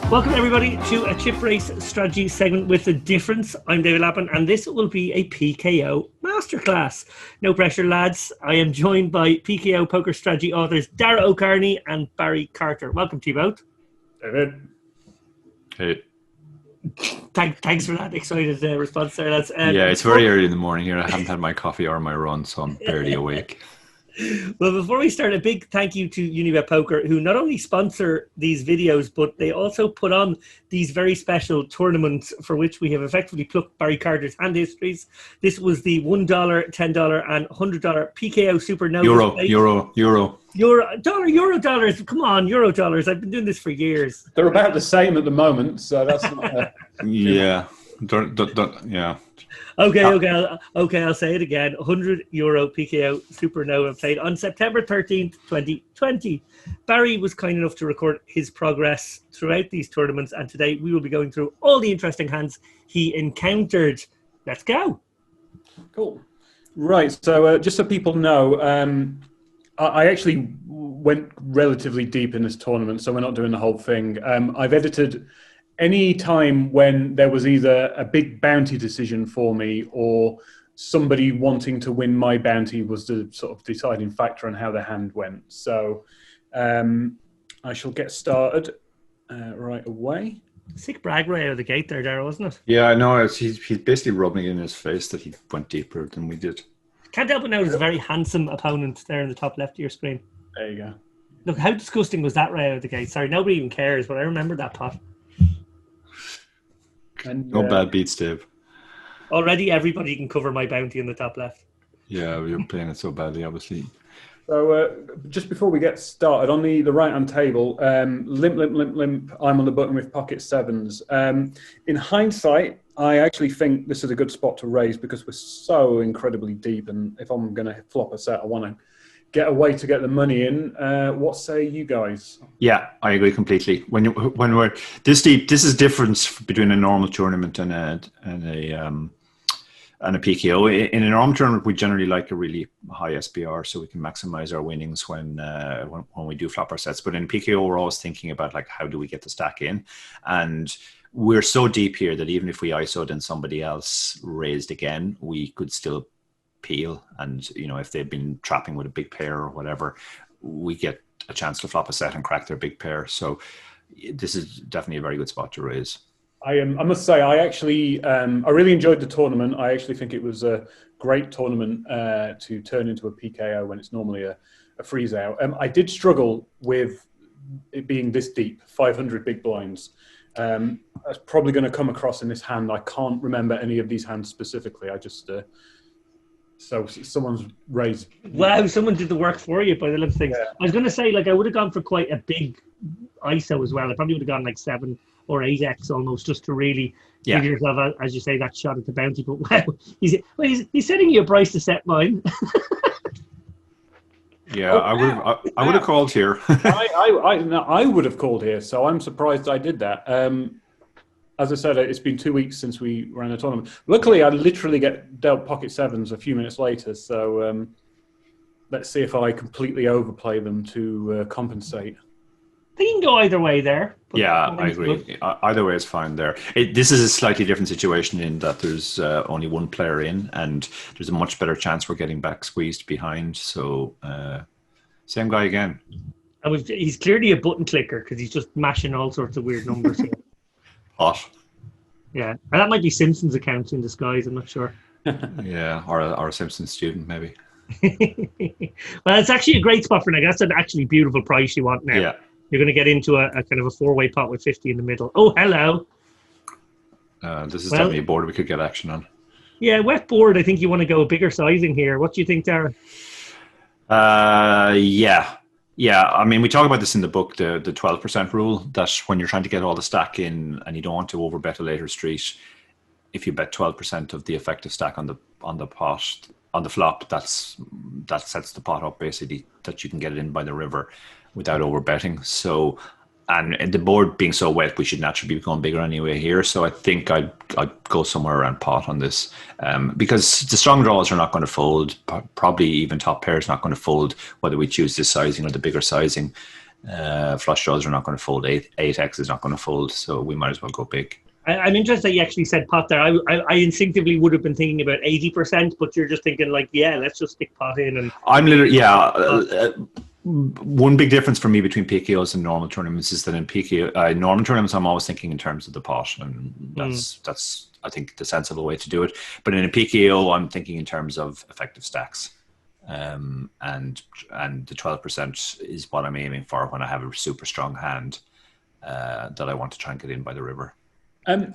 Welcome everybody to a chip race strategy segment with a difference. I'm David Lappin and this will be a PKO masterclass. No pressure lads. I am joined by PKO Poker Strategy authors Dara O'Carney and Barry Carter. Welcome to you both. David. Hey. Thanks for that excited response there, lads. Yeah, it's very early in the morning here. I haven't had my coffee or my run, so I'm barely awake. Well, before we start, a big thank you to Unibet Poker, who not only sponsor these videos, but they also put on these very special tournaments for which we have effectively plucked Barry Carter's hand histories. This was the $1, $10 and $100 PKO Supernova. Euro dollars. Come on, Euro dollars. I've been doing this for years. They're about the same at the moment, so that's not yeah. Yeah. Okay, I'll say it again. €100 PKO Supernova played on September 13th, 2020. Barry was kind enough to record his progress throughout these tournaments, and today we will be going through all the interesting hands he encountered. Let's go. Cool. Right, so just so people know, I actually went relatively deep in this tournament, so we're not doing the whole thing. I've edited any time when there was either a big bounty decision for me or somebody wanting to win my bounty was the sort of deciding factor on how the hand went. So I shall get started right away. Sick brag right out of the gate there, Dara, wasn't it? Yeah, I know. He's basically rubbing it in his face that he went deeper than we did. Can't help but notice a very handsome opponent there in the top left of your screen. There you go. Look, how disgusting was that right out of the gate? Sorry, nobody even cares, but I remember that pot. And, no bad beats, Dave. Already everybody can cover my bounty in the top left. Yeah, we were playing it so badly, obviously. So just before we get started, on the right-hand table, limp, I'm on the button with pocket sevens. In hindsight, I actually think this is a good spot to raise because we're so incredibly deep, and if I'm going to flop a set, I want to get a way to get the money in. What say you guys? Yeah, I agree completely. When we're this deep, this is difference between a normal tournament and a PKO. In a normal tournament, we generally like a really high SPR so we can maximize our winnings when we do flop our sets. But in PKO, we're always thinking about like how do we get the stack in, and we're so deep here that even if we ISO'd and somebody else raised again, we could still peel, and if they've been trapping with a big pair or whatever, we get a chance to flop a set and crack their big pair. So this is definitely a very good spot to raise. I must say, I actually I really enjoyed the tournament. I actually think it was a great tournament to turn into a PKO when it's normally a freeze out. I did struggle with it being this deep, 500 big blinds. That's probably going to come across in this hand. I can't remember any of these hands specifically. I just so someone's raised. Wow, someone did the work for you by the looks of things. Yeah. I was going to say, I would have gone for quite a big ISO as well. I probably would have gone like 7 or 8x almost, just to really give yourself, as you say, that shot at the bounty. But wow, he's setting you a price to set mine. Yeah, I would have called here. I would have called here, so I'm surprised I did that. As I said, it's been 2 weeks since we ran a tournament. Luckily, I literally get dealt pocket sevens a few minutes later, so let's see if I completely overplay them to compensate. They can go either way there. Yeah, I agree. Either way is fine there. This is a slightly different situation in that there's only one player in, and there's a much better chance we're getting back squeezed behind. So, same guy again. And he's clearly a button clicker because he's just mashing all sorts of weird numbers here. Hot. Yeah, and that might be Simpson's account in disguise. I'm not sure. Yeah, or a Simpsons student maybe. Well, it's actually a great spot for now. That's an actually beautiful price you want now. Yeah. You're going to get into a kind of a 4-way pot with 50 in the middle. Oh, hello. This is definitely a board we could get action on. Yeah, wet board. I think you want to go a bigger sizing here. What do you think, Dara? Yeah, I mean, we talk about this in the book, the 12% rule, that when you're trying to get all the stack in and you don't want to overbet a later street, if you bet 12% of the effective stack on the pot, on the flop, that sets the pot up basically that you can get it in by the river without overbetting. So, and the board being so wet, we should naturally be going bigger anyway here. So I think I'd go somewhere around pot on this because the strong draws are not going to fold. Probably even top pairs not going to fold, whether we choose this sizing or the bigger sizing. Flush draws are not going to fold. 8x is not going to fold, so we might as well go big. I'm interested that you actually said pot there. I instinctively would have been thinking about 80%, but you're just thinking like, yeah, let's just stick pot in. And I'm literally, one big difference for me between PKOs and normal tournaments is that in normal tournaments, I'm always thinking in terms of the pot, and that's I think the sensible way to do it. But in a PKO, I'm thinking in terms of effective stacks, and the 12% is what I'm aiming for when I have a super strong hand that I want to try and get in by the river.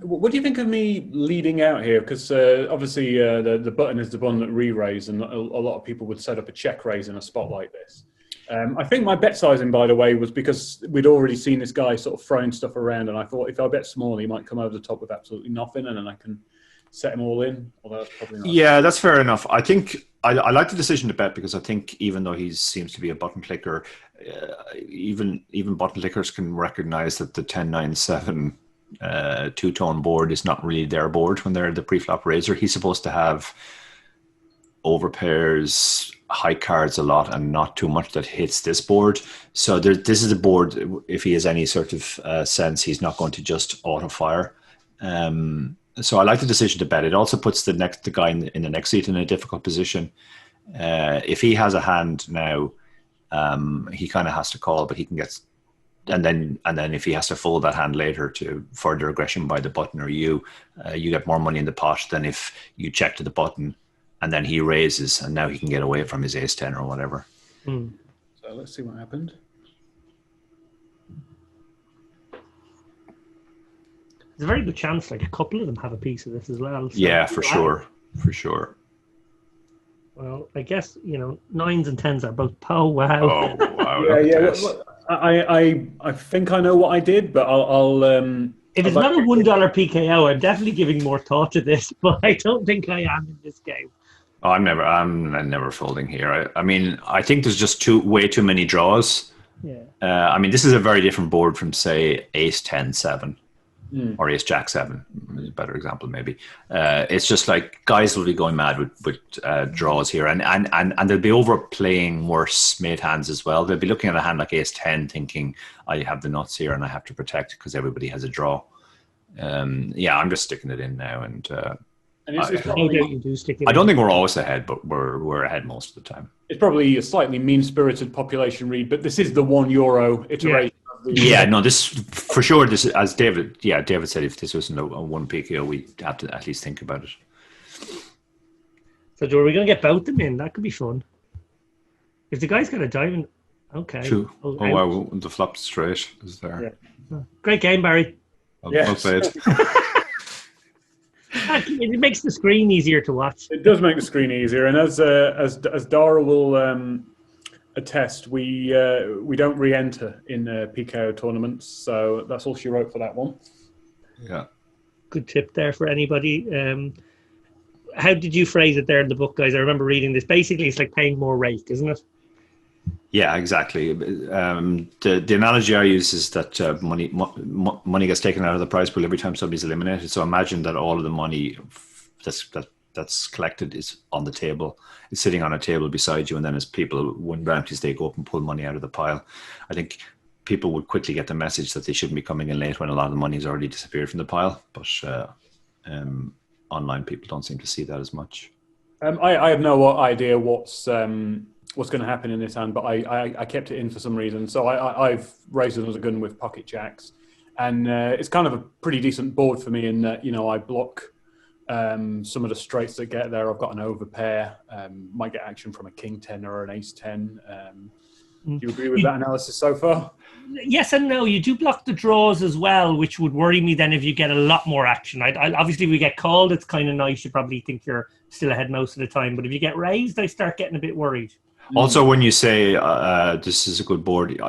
What do you think of me leading out here? Because obviously the button is the one that re-raise, and a lot of people would set up a check raise in a spot like this. I think my bet sizing, by the way, was because we'd already seen this guy sort of throwing stuff around, and I thought if I bet small, he might come over the top with absolutely nothing, and then I can set him all in. Although that's probably not. Yeah, that's fair enough. I think I like the decision to bet because I think even though he seems to be a button clicker, even button clickers can recognize that the 10-9-7 two-tone board is not really their board when they're the pre-flop raiser. He's supposed to have overpairs, high cards a lot, and not too much that hits this board. So this is a board, if he has any sort of sense, he's not going to just auto-fire. So I like the decision to bet. It also puts the guy in the next seat in a difficult position. If he has a hand now, he kind of has to call, but he can get... And then if he has to fold that hand later to further aggression by the button or you get more money in the pot than if you check to the button and then he raises and now he can get away from his ace-10 or whatever. So let's see what happened. There's a very good chance like a couple of them have a piece of this as well. So yeah, for sure. Well, I guess, 9s and 10s are both wow. Oh, wow. Yeah. I think I know what I did, but I'll if it's not a $1 PKO, I'm definitely giving more thought to this, but I don't think I am in this game. Oh, I'm never folding here. I mean, I think there's just way too many draws. Yeah. I mean, this is a very different board from, say, Ace-10-7 or Ace-Jack-7. A better example, maybe. It's just like guys will be going mad with draws here, and they'll be overplaying worse made hands as well. They'll be looking at a hand like Ace-10, thinking, I have the nuts here and I have to protect because everybody has a draw. I'm just sticking it in now, and I don't think we're always ahead, but we're ahead most of the time. It's probably a slightly mean-spirited population read, but this is the €1 iteration. Yeah, no, this for sure. This is, as David said, if this wasn't a 1 PKO, we'd have to at least think about it. So, are we going to get both of them in? That could be fun. If the guy's got a diamond, okay. True. Wow, the flop straight is there. Yeah. Great game, Barry. Well played. It makes the screen easier to watch. It does make the screen easier, and as Dara will attest, we don't re-enter in PKO tournaments, so that's all she wrote for that one. Yeah, good tip there for anybody. How did you phrase it there in the book, guys? I remember reading this. Basically, it's like paying more rake, isn't it? Yeah, exactly. The analogy I use is that money gets taken out of the prize pool every time somebody's eliminated. So imagine that all of the money that's collected is on the table. It's sitting on a table beside you, and then as people win bounties, they go up and pull money out of the pile. I think people would quickly get the message that they shouldn't be coming in late when a lot of the money has already disappeared from the pile. But online people don't seem to see that as much. I have no idea what's going to happen in this hand, but I kept it in for some reason. So I've raised it as a gun with pocket jacks, and it's kind of a pretty decent board for me in that I block some of the straights that get there. I've got an overpair, might get action from a king-10 or an ace-10. Do you agree with that analysis so far? Yes and no. You do block the draws as well, which would worry me then if you get a lot more action. Obviously, if we get called, it's kind of nice. You probably think you're still ahead most of the time. But if you get raised, I start getting a bit worried. Also, when you say this is a good board,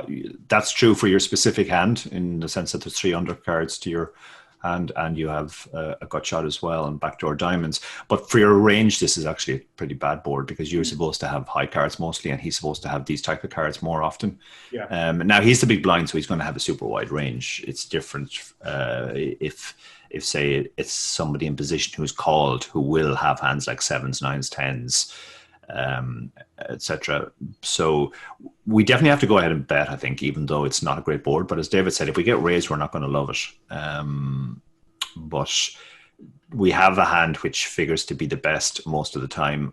that's true for your specific hand in the sense that there's 3 undercards to your hand and you have a gut shot as well and backdoor diamonds. But for your range, this is actually a pretty bad board because you're supposed to have high cards mostly and he's supposed to have these type of cards more often. Yeah. Now, he's the big blind, so he's going to have a super wide range. It's different if say, it's somebody in position who's called who will have hands like 7s, 9s, 10s. etc. So we definitely have to go ahead and bet, I think, even though it's not a great board. But as David said, if we get raised, we're not going to love it. But we have a hand which figures to be the best most of the time,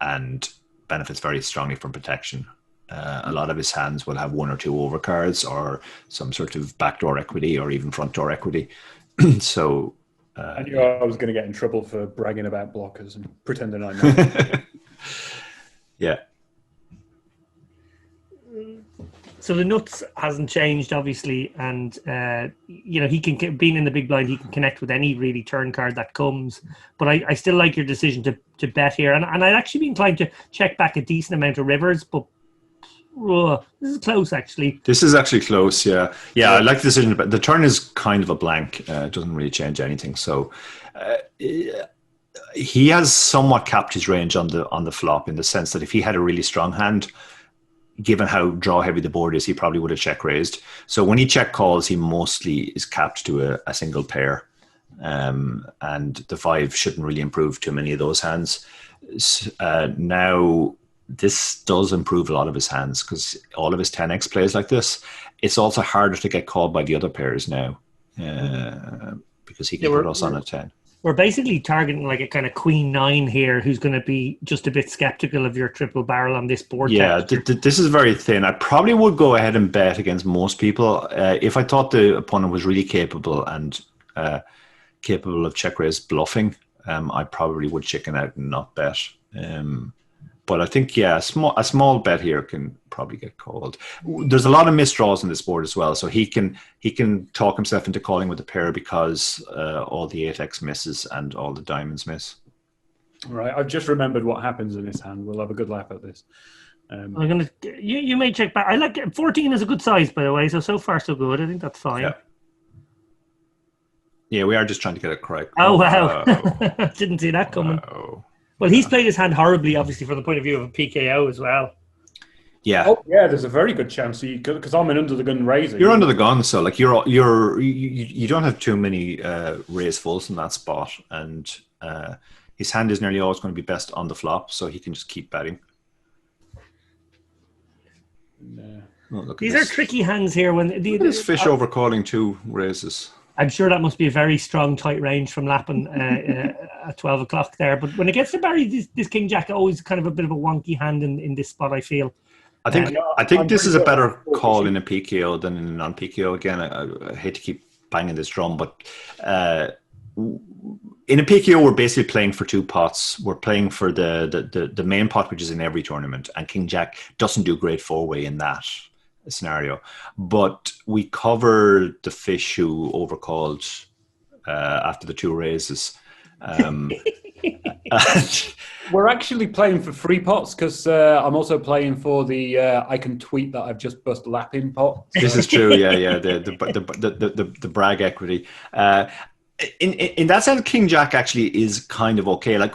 and benefits very strongly from protection. A lot of his hands will have one or two overcards or some sort of backdoor equity or even front door equity. So I knew I was going to get in trouble for bragging about blockers and pretending I know. Yeah. So the nuts hasn't changed, obviously, and he can, being in the big blind, he can connect with any really turn card that comes. But I still like your decision to bet here, and I'd actually be inclined to check back a decent amount of rivers, but this is close, actually. This is actually close, yeah. I like the decision, but the turn is kind of a blank. It doesn't really change anything. So he has somewhat capped his range on the flop, in the sense that if he had a really strong hand, given how draw heavy the board is, he probably would have check raised. So when he check calls, he mostly is capped to a single pair. And the 5 shouldn't really improve too many of those hands. Now, this does improve a lot of his hands, because all of his 10x plays like this. It's also harder to get called by the other pairs now, because he can put us on a 10. We're basically targeting like a kind of queen 9 here, who's going to be just a bit skeptical of your triple barrel on this board. Yeah, this is very thin. I probably would go ahead and bet against most people. If I thought the opponent was really capable and capable of check raise bluffing, I probably would chicken out and not bet. But I think, a small bet here can probably get called. There's a lot of missed draws on this board as well, so he can talk himself into calling with a pair because all the 8x misses and all the diamonds miss. Right, I've just remembered what happens in this hand. We'll have a good laugh at this. I'm gonna. You may check back. I like 14 is a good size, by the way. So far so good. I think that's fine. Yeah, we are just trying to get it correct. Oh wow! Didn't see that coming. Wow. Well, he's played his hand horribly, obviously, from the point of view of a PKO as well. Yeah. Oh, yeah. There's a very good chance because I'm an under the gun raiser. You're under the gun, so like you don't have too many raise fulls in that spot, and his hand is nearly always going to be best on the flop, so he can just keep betting. These are tricky hands here. When this fish overcalling 2 raises. I'm sure that must be a very strong, tight range from Lappin at 12 o'clock there. But when it gets to Barry, this King Jack always kind of a bit of a wonky hand in this spot, I feel. I think this is a better call in a PKO than in a non-PKO. Again, I hate to keep banging this drum, but in a PKO, we're basically playing for 2 pots. We're playing for the main pot, which is in every tournament, and King Jack doesn't do great 4-way in that scenario. But we cover the fish who overcalled after the 2 raises. We're actually playing for 3 pots because I'm also playing for the I can tweet that I've just bust Lappin pot. This is true. Yeah. The brag equity. In that sense, King Jack actually is kind of okay. Like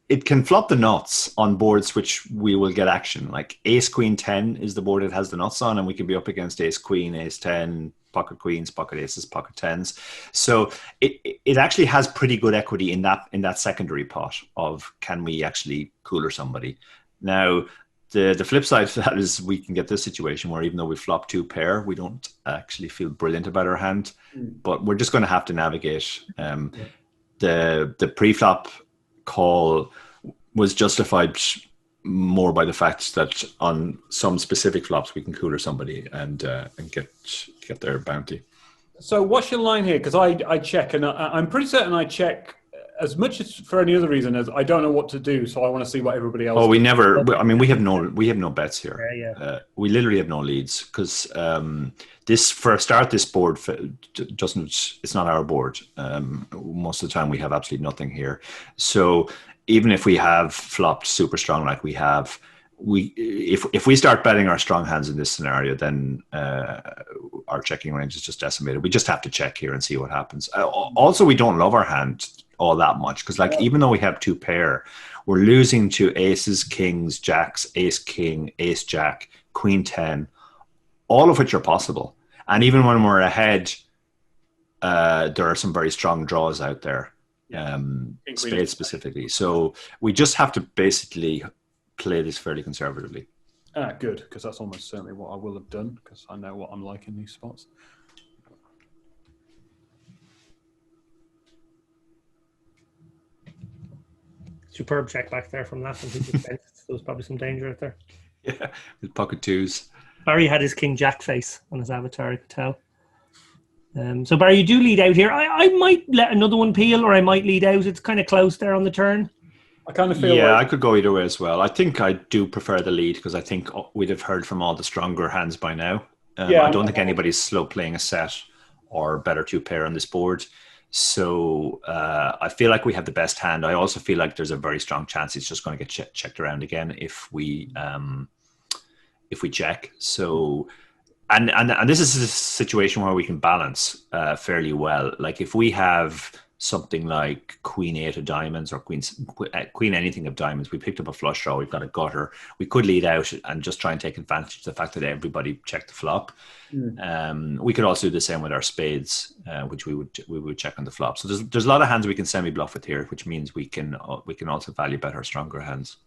it can flop the nuts on boards which we will get action. Like Ace Queen 10 is the board it has the nuts on, and we can be up against Ace Queen, Ace 10, pocket queens, pocket aces, pocket 10s. So it actually has pretty good equity in that secondary pot of can we actually cooler somebody. Now the flip side to that is we can get this situation where even though we flop 2 pair, we don't actually feel brilliant about our hand, but we're just going to have to navigate. The pre-flop call was justified more by the fact that on some specific flops we can cooler somebody and get their bounty. So what's your line here? Because I check, and I'm pretty certain I check as much as for any other reason as I don't know what to do, so I want to see what everybody else. Oh, we never. I mean, we have no bets here. Yeah. We literally have no leads because this for a start, this board doesn't. It's not our board. Most of the time, we have absolutely nothing here. So even if we have flopped super strong like we have, if we start betting our strong hands in this scenario, then our checking range is just decimated. We just have to check here and see what happens. Also, we don't love our hand all that much because, like, even though we have 2 pair, we're losing to aces, kings, jacks, ace king, ace jack, queen 10, all of which are possible. And even when we're ahead, there are some very strong draws out there. spades specifically. So we just have to basically play this fairly conservatively. Good, because that's almost certainly what I will have done, because I know what I'm like in these spots. Superb check back there from that. There was probably some danger out there. Yeah, with pocket twos. Barry had his King Jack face on his avatar, I could tell. So Barry, you do lead out here. I might let another one peel, or I might lead out. It's kind of close there on the turn. I kind of feel I could go either way as well. I think I do prefer the lead because I think we'd have heard from all the stronger hands by now. I don't think anybody's slow playing a set or better two-pair on this board. So I feel like we have the best hand. I also feel like there's a very strong chance it's just going to get checked around again if we check. So and this is a situation where we can balance fairly well. Like if we have something like Queen 8 of diamonds or Queen anything of diamonds, we picked up a flush draw, we've got a gutter, we could lead out and just try and take advantage of the fact that everybody checked the flop. We could also do the same with our spades, which we would check on the flop. So there's a lot of hands we can semi-bluff with here, which means we can also value bet our stronger hands.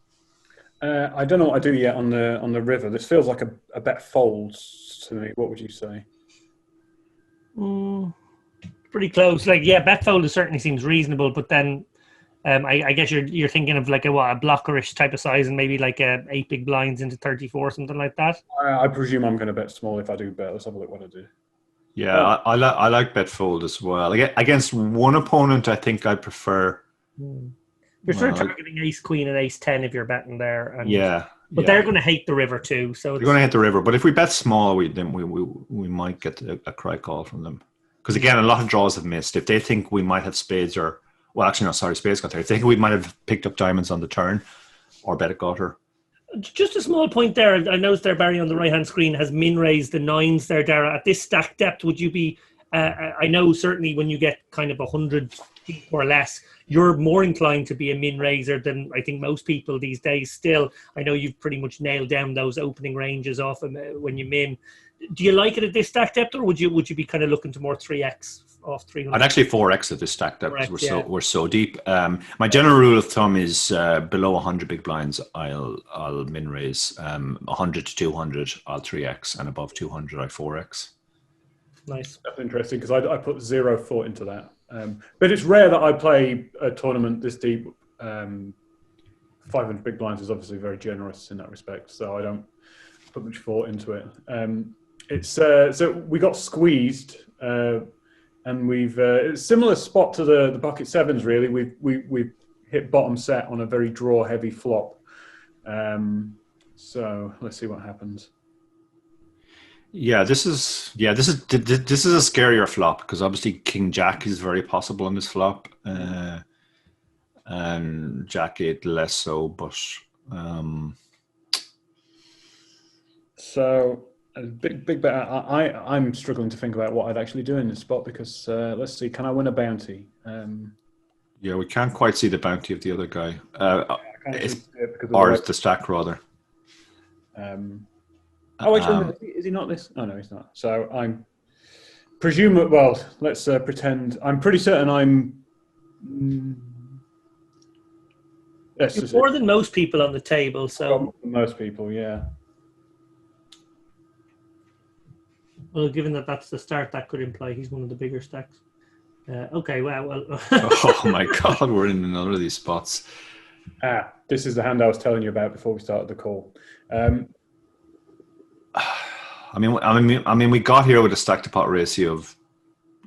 I don't know what I do yet on the river. This feels like a bet folds to me. What would you say? Pretty close. Like, yeah, bet fold certainly seems reasonable, but then I guess you're thinking of like a blockerish type of size and maybe like 8 big blinds into 34, something like that. I presume I'm going to bet small if I do bet. Let's have a look what I do. Yeah, I like bet fold as well. Against one opponent, I think I prefer. You're sort of targeting ace queen and ace 10 if you're betting there. But they're going to hate the river too. So they're going to hit the river. But if we bet small, we might get a cry call from them. Because again, a lot of draws have missed. If they think we might have spades spades got there. If they think we might have picked up diamonds on the turn or bet a gutter. Just a small point there. I noticed there, Barry, on the right-hand screen has min-raised the 9s there, Dara. At this stack depth, would you be... I know certainly when you get kind of 100 deep or less, you're more inclined to be a min-raiser than I think most people these days. Still, I know you've pretty much nailed down those opening ranges off when you min. Do you like it at this stack depth, or would you be kind of looking to more 3x off 300? I'd actually 4x at this stack depth because we're so deep. My general rule of thumb is below 100 big blinds, I'll min raise. 100 to 200, I'll 3x, and above 200, I 4x. Nice. That's interesting because I put 0 thought into that. But it's rare that I play a tournament this deep. 500 big blinds is obviously very generous in that respect, so I don't put much thought into it. It's so we got squeezed, and we've similar spot to the bucket sevens. Really, we've hit bottom set on a very draw heavy flop. So let's see what happens. Yeah, this is a scarier flop because obviously King Jack is very possible on this flop, and Jack 8 less so, but. So a big bet. I'm struggling to think about what I'd actually do in this spot because let's see, can I win a bounty? Yeah, we can't quite see the bounty of the other guy, or the stack rather. Is he not this? Oh no, he's not. So I'm presume. Well, let's pretend. I'm pretty certain I'm. You're more than most people on the table, so most people, yeah. Well, given that that's the start, that could imply he's one of the bigger stacks. Okay, well. Oh my God, we're in another of these spots. This is the hand I was telling you about before we started the call. I mean, we got here with a stack to pot ratio of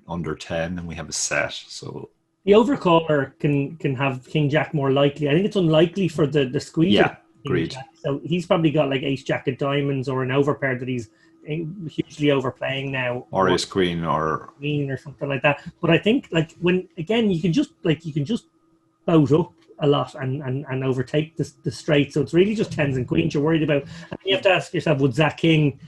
under 10, and we have a set. So the overcaller can have King Jack more likely. I think it's unlikely for the squeeze. Yeah, agreed. So he's probably got like ace jack of diamonds or an overpair that he's hugely overplaying now, or ace queen or something like that. But I think like when again you can just boat up a lot and overtake the straight. So it's really just tens and queens you're worried about. And you have to ask yourself, would Zach King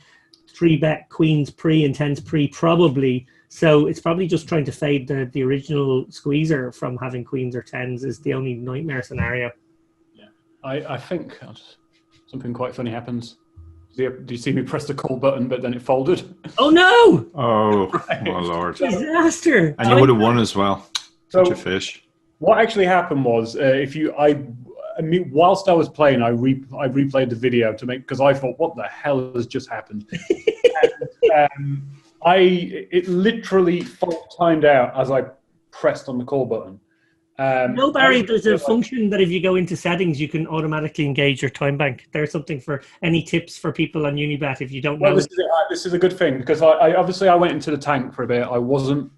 3-bet queens pre and tens pre? Probably. So it's probably just trying to fade the original squeezer from having queens or tens is the only nightmare scenario. Yeah, I think something quite funny happens. Do you see me press the call button, but then it folded? Oh no! Oh, right. Oh Lord! Disaster! And you would have won as well. Such a fish. What actually happened was, whilst I was playing, I replayed the video to make, because I thought, what the hell has just happened? And, it literally fault timed out as I pressed on the call button. No, Barry, there's a function that if you go into settings, you can automatically engage your time bank. There's something for any tips for people on Unibet if you don't know. Well, this is a good thing, because I obviously I went into the tank for a bit. I wasn't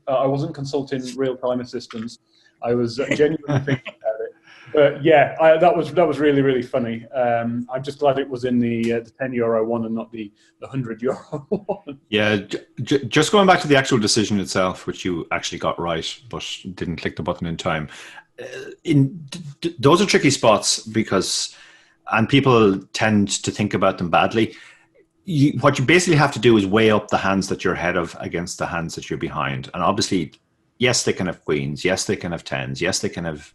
consulting real-time assistance. I was genuinely thinking about it. But yeah, that was really, really funny. I'm just glad it was in the €10 one and not the €100 one. Yeah, just going back to the actual decision itself, which you actually got right, but didn't click the button in time. Those are tricky spots and people tend to think about them badly. What you basically have to do is weigh up the hands that you're ahead of against the hands that you're behind. And obviously, yes, they can have queens. Yes, they can have tens. Yes, they can have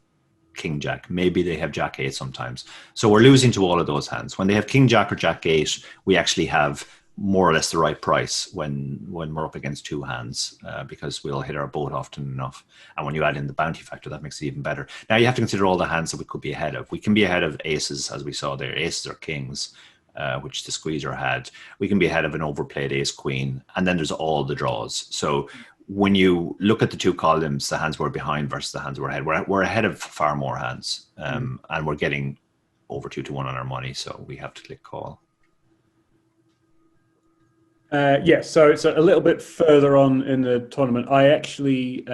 king jack. Maybe they have jack 8 sometimes. So we're losing to all of those hands. When they have king jack or jack 8, we actually have more or less the right price when we're up against 2 hands, because we'll hit our boat often enough. And when you add in the bounty factor, that makes it even better. Now you have to consider all the hands that we could be ahead of. We can be ahead of aces, as we saw there. Aces or kings, which the squeezer had. We can be ahead of an overplayed ace queen, and then there's all the draws. So when you look at the 2 columns, the hands we're behind versus the hands we're ahead, we're ahead of far more hands, and we're getting over 2-1 on our money, so we have to click call. Yeah, so it's a little bit further on in the tournament. I actually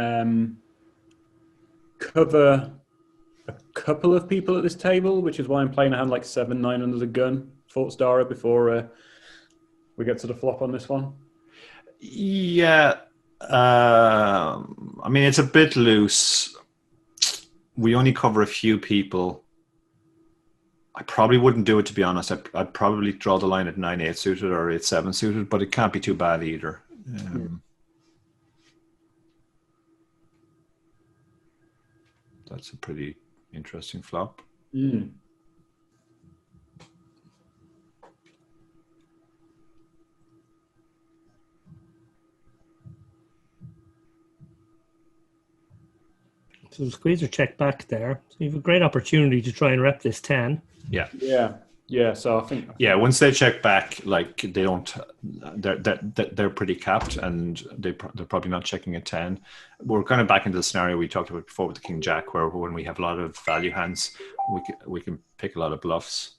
cover a couple of people at this table, which is why I'm playing a hand like 7-9 under the gun. Thoughts, Dara, before we get to the flop on this one? Yeah. I mean, it's a bit loose. We only cover a few people. I probably wouldn't do it, to be honest. I'd probably draw the line at 9-8 suited or 8-7 suited, but it can't be too bad either. That's a pretty interesting flop. So the squeezer check back there. So you have a great opportunity to try and rep this 10. Yeah. So I think. Yeah, once they check back, like they don't, they're pretty capped, and they're probably not checking a 10. We're kind of back into the scenario we talked about before with the king jack, where when we have a lot of value hands, we can pick a lot of bluffs.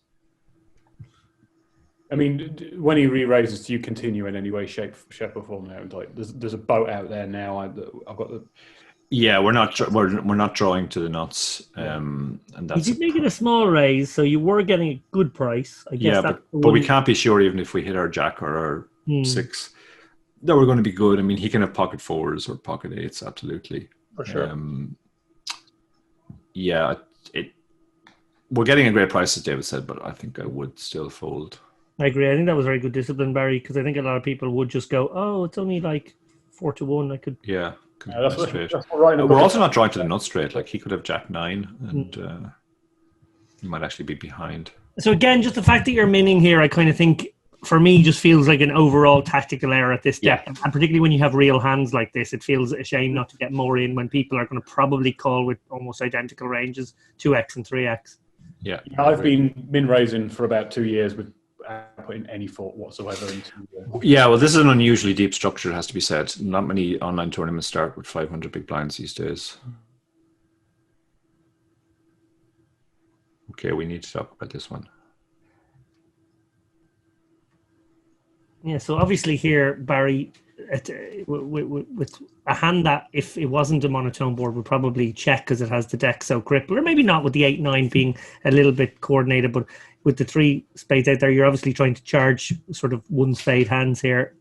I mean, when he re-raises, do you continue in any way, shape or form now? Like, there's a boat out there now. I've got the. Yeah, we're not drawing to the nuts, and that's. You did make it a small raise, so you were getting a good price. I guess. Yeah, but we can't be sure, even if we hit our jack or our 6, that we're going to be good. I mean, he can have pocket 4s or pocket 8s, absolutely. For sure. Yeah, we're getting a great price, as David said, but I think I would still fold. I agree. I think that was very good discipline, Barry, because I think a lot of people would just go, "Oh, it's only like 4-1. I could." Yeah. That's right. We're also not drawing to the nut straight. Like, he could have jack 9, and he might actually be behind. So again, just the fact that you're minning here, I kind of think, for me, just feels like an overall tactical error at this depth. Yeah. And particularly when you have real hands like this, it feels a shame not to get more in when people are going to probably call with almost identical ranges, 2x and 3x. Yeah, I've been min raising for about 2 years with putting any thought whatsoever into. Yeah, well, this is an unusually deep structure, it has to be said. Not many online tournaments start with 500 big blinds these days. Okay, we need to talk about this one. Yeah, so obviously here, Barry, with a hand that, if it wasn't a monotone board, would probably check because it has the deck so crippled, or maybe not with the 8-9 being a little bit coordinated, but with the 3 spades out there, you're obviously trying to charge sort of 1 spade hands here.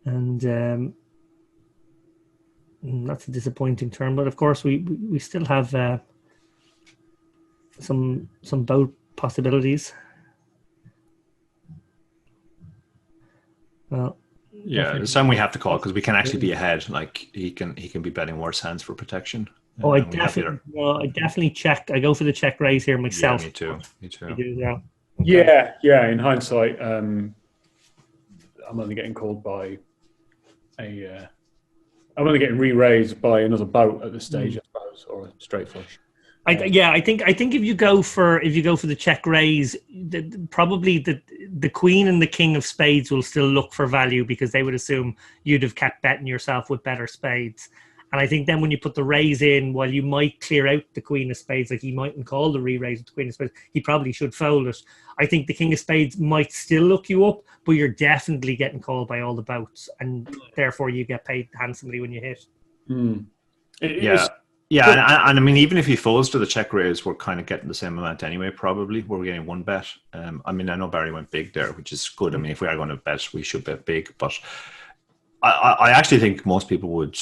And that's a disappointing turn, but of course we still have some boat possibilities. Well, yeah, some we have to call because we can actually be ahead. Like, he can be betting worse hands for protection. Oh, I definitely check. I go for the check raise here myself. Yeah, me too. You do that. Okay. Yeah. In hindsight, I'm only getting called by I'm only getting re-raised by another boat at this stage, I suppose. knows, or a straight flush. I think if you go for the check raise, probably the queen and the king of spades will still look for value because they would assume you'd have kept betting yourself with better spades. And I think then when you put the raise in, while you might clear out the queen of spades, like he mightn't call the re-raise with the queen of spades, he probably should fold it. I think the king of spades might still look you up, but you're definitely getting called by all the boats, and therefore you get paid handsomely when you hit. Yeah, and I mean, even if he folds to the check raise, we're kind of getting the same amount anyway, probably. We're getting one bet. I mean, I know Barry went big there, which is good. I mean, if we are going to bet, we should bet big. But I actually think most people would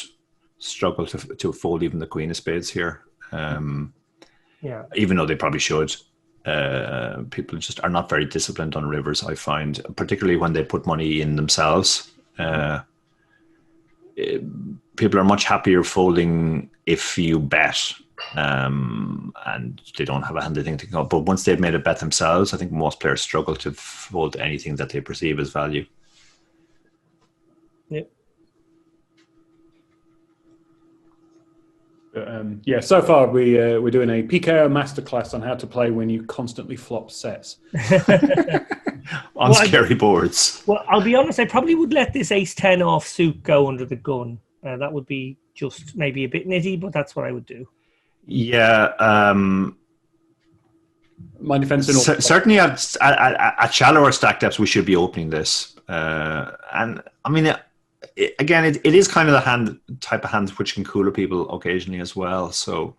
struggle to fold even the queen of spades here. Even though they probably should. People just are not very disciplined on rivers, I find, particularly when they put money in themselves. People are much happier folding if you bet and they don't have a handy thing to go. But once they've made a bet themselves, I think most players struggle to fold anything that they perceive as value. Yep. So far we're doing a PKO masterclass on how to play when you constantly flop sets. On scary boards. Well, I'll be honest, I probably would let this ace-10 offsuit go under the gun. That would be just maybe a bit nitty, but that's what I would do. Yeah. My defense certainly at shallower stack depths, we should be opening this. And I mean, again, it is kind of the type of hand which can cooler people occasionally as well. So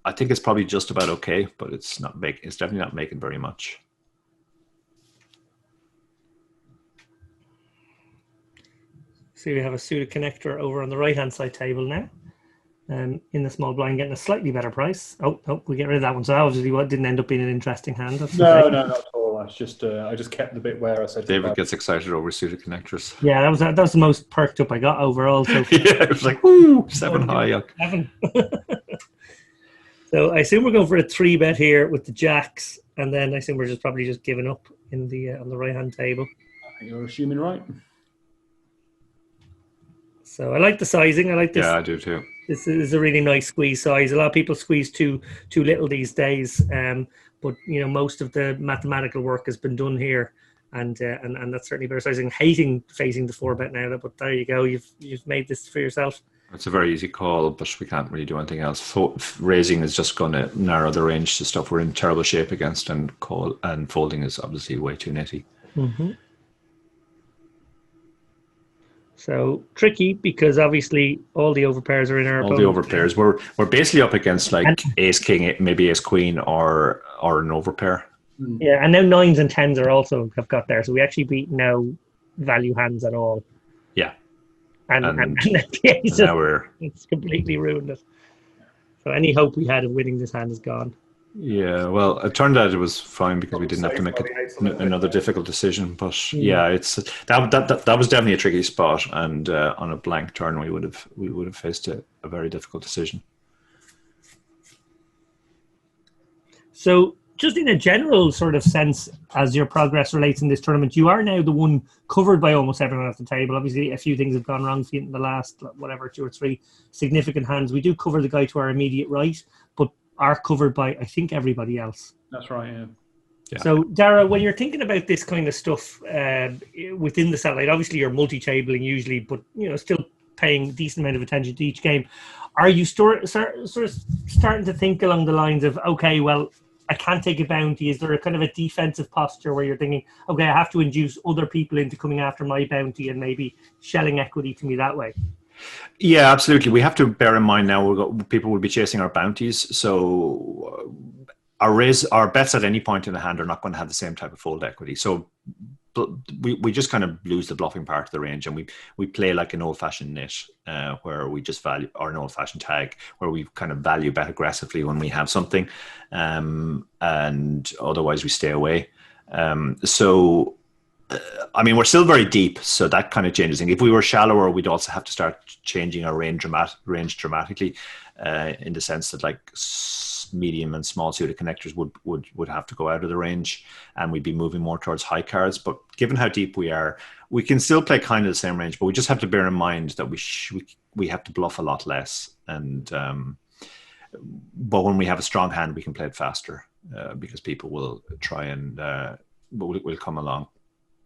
I think it's probably just about okay, but it's definitely not making very much. So we have a suited connector over on the right-hand side table now. In the small blind, getting a slightly better price. Oh, we get rid of that one. So obviously, what didn't end up being an interesting hand. No, not at all. I just kept the bit where I said. David gets excited over suited connectors. Yeah, that was the most perked up I got overall. So yeah, it was like woo, 7 high. 7. So I assume we're going for a 3-bet here with the jacks, and then I assume we're probably just giving up in the on the right-hand table. I think you're assuming right. So I like the sizing. I like this. Yeah, I do too. This is a really nice squeeze size. A lot of people squeeze too little these days, but most of the mathematical work has been done here, and that's certainly better sizing. Hating facing the 4-bet now, but there you go. You've made this for yourself. It's a very easy call, but we can't really do anything else. Raising is just going to narrow the range to stuff we're in terrible shape against, and folding is obviously way too nitty. Mm-hmm. So tricky because obviously all the overpairs are in our opponent. The overpairs. We're basically up against like ace king, maybe ace queen, or an overpair. Yeah, and now 9s and 10s are also have got there, so we actually beat no value hands at all. Yeah, and the aces, now it's completely ruined it. So any hope we had of winning this hand is gone. Yeah, well, it turned out it was fine because we didn't have to make another difficult decision. But yeah, it's that was definitely a tricky spot, and on a blank turn, we would have faced a very difficult decision. So, just in a general sort of sense, as your progress relates in this tournament, you are now the one covered by almost everyone at the table. Obviously, a few things have gone wrong for you in the last 2 or 3 significant hands. We do cover the guy to our immediate right, but are covered by, I think, everybody else. That's right, yeah. So, Dara, when you're thinking about this kind of stuff within the satellite, obviously you're multi-tabling usually, but still paying a decent amount of attention to each game. Are you sort of starting to think along the lines of, okay, well, I can't take a bounty? Is there a kind of a defensive posture where you're thinking, okay, I have to induce other people into coming after my bounty and maybe shelling equity to me that way? Yeah, absolutely. We have to bear in mind now people will be chasing our bounties. So our bets at any point in the hand are not going to have the same type of fold equity. So we just kind of lose the bluffing part of the range, and we play like an old-fashioned nit where we just value, or an old-fashioned tag where we kind of value bet aggressively when we have something, and otherwise we stay away. I mean, we're still very deep, so that kind of changes things. If we were shallower, we'd also have to start changing our range dramatically, in the sense that like medium and small suited connectors would have to go out of the range, and we'd be moving more towards high cards. But given how deep we are, we can still play kind of the same range, but we just have to bear in mind that we have to bluff a lot less. And But when we have a strong hand, we can play it faster because people will try and will come along.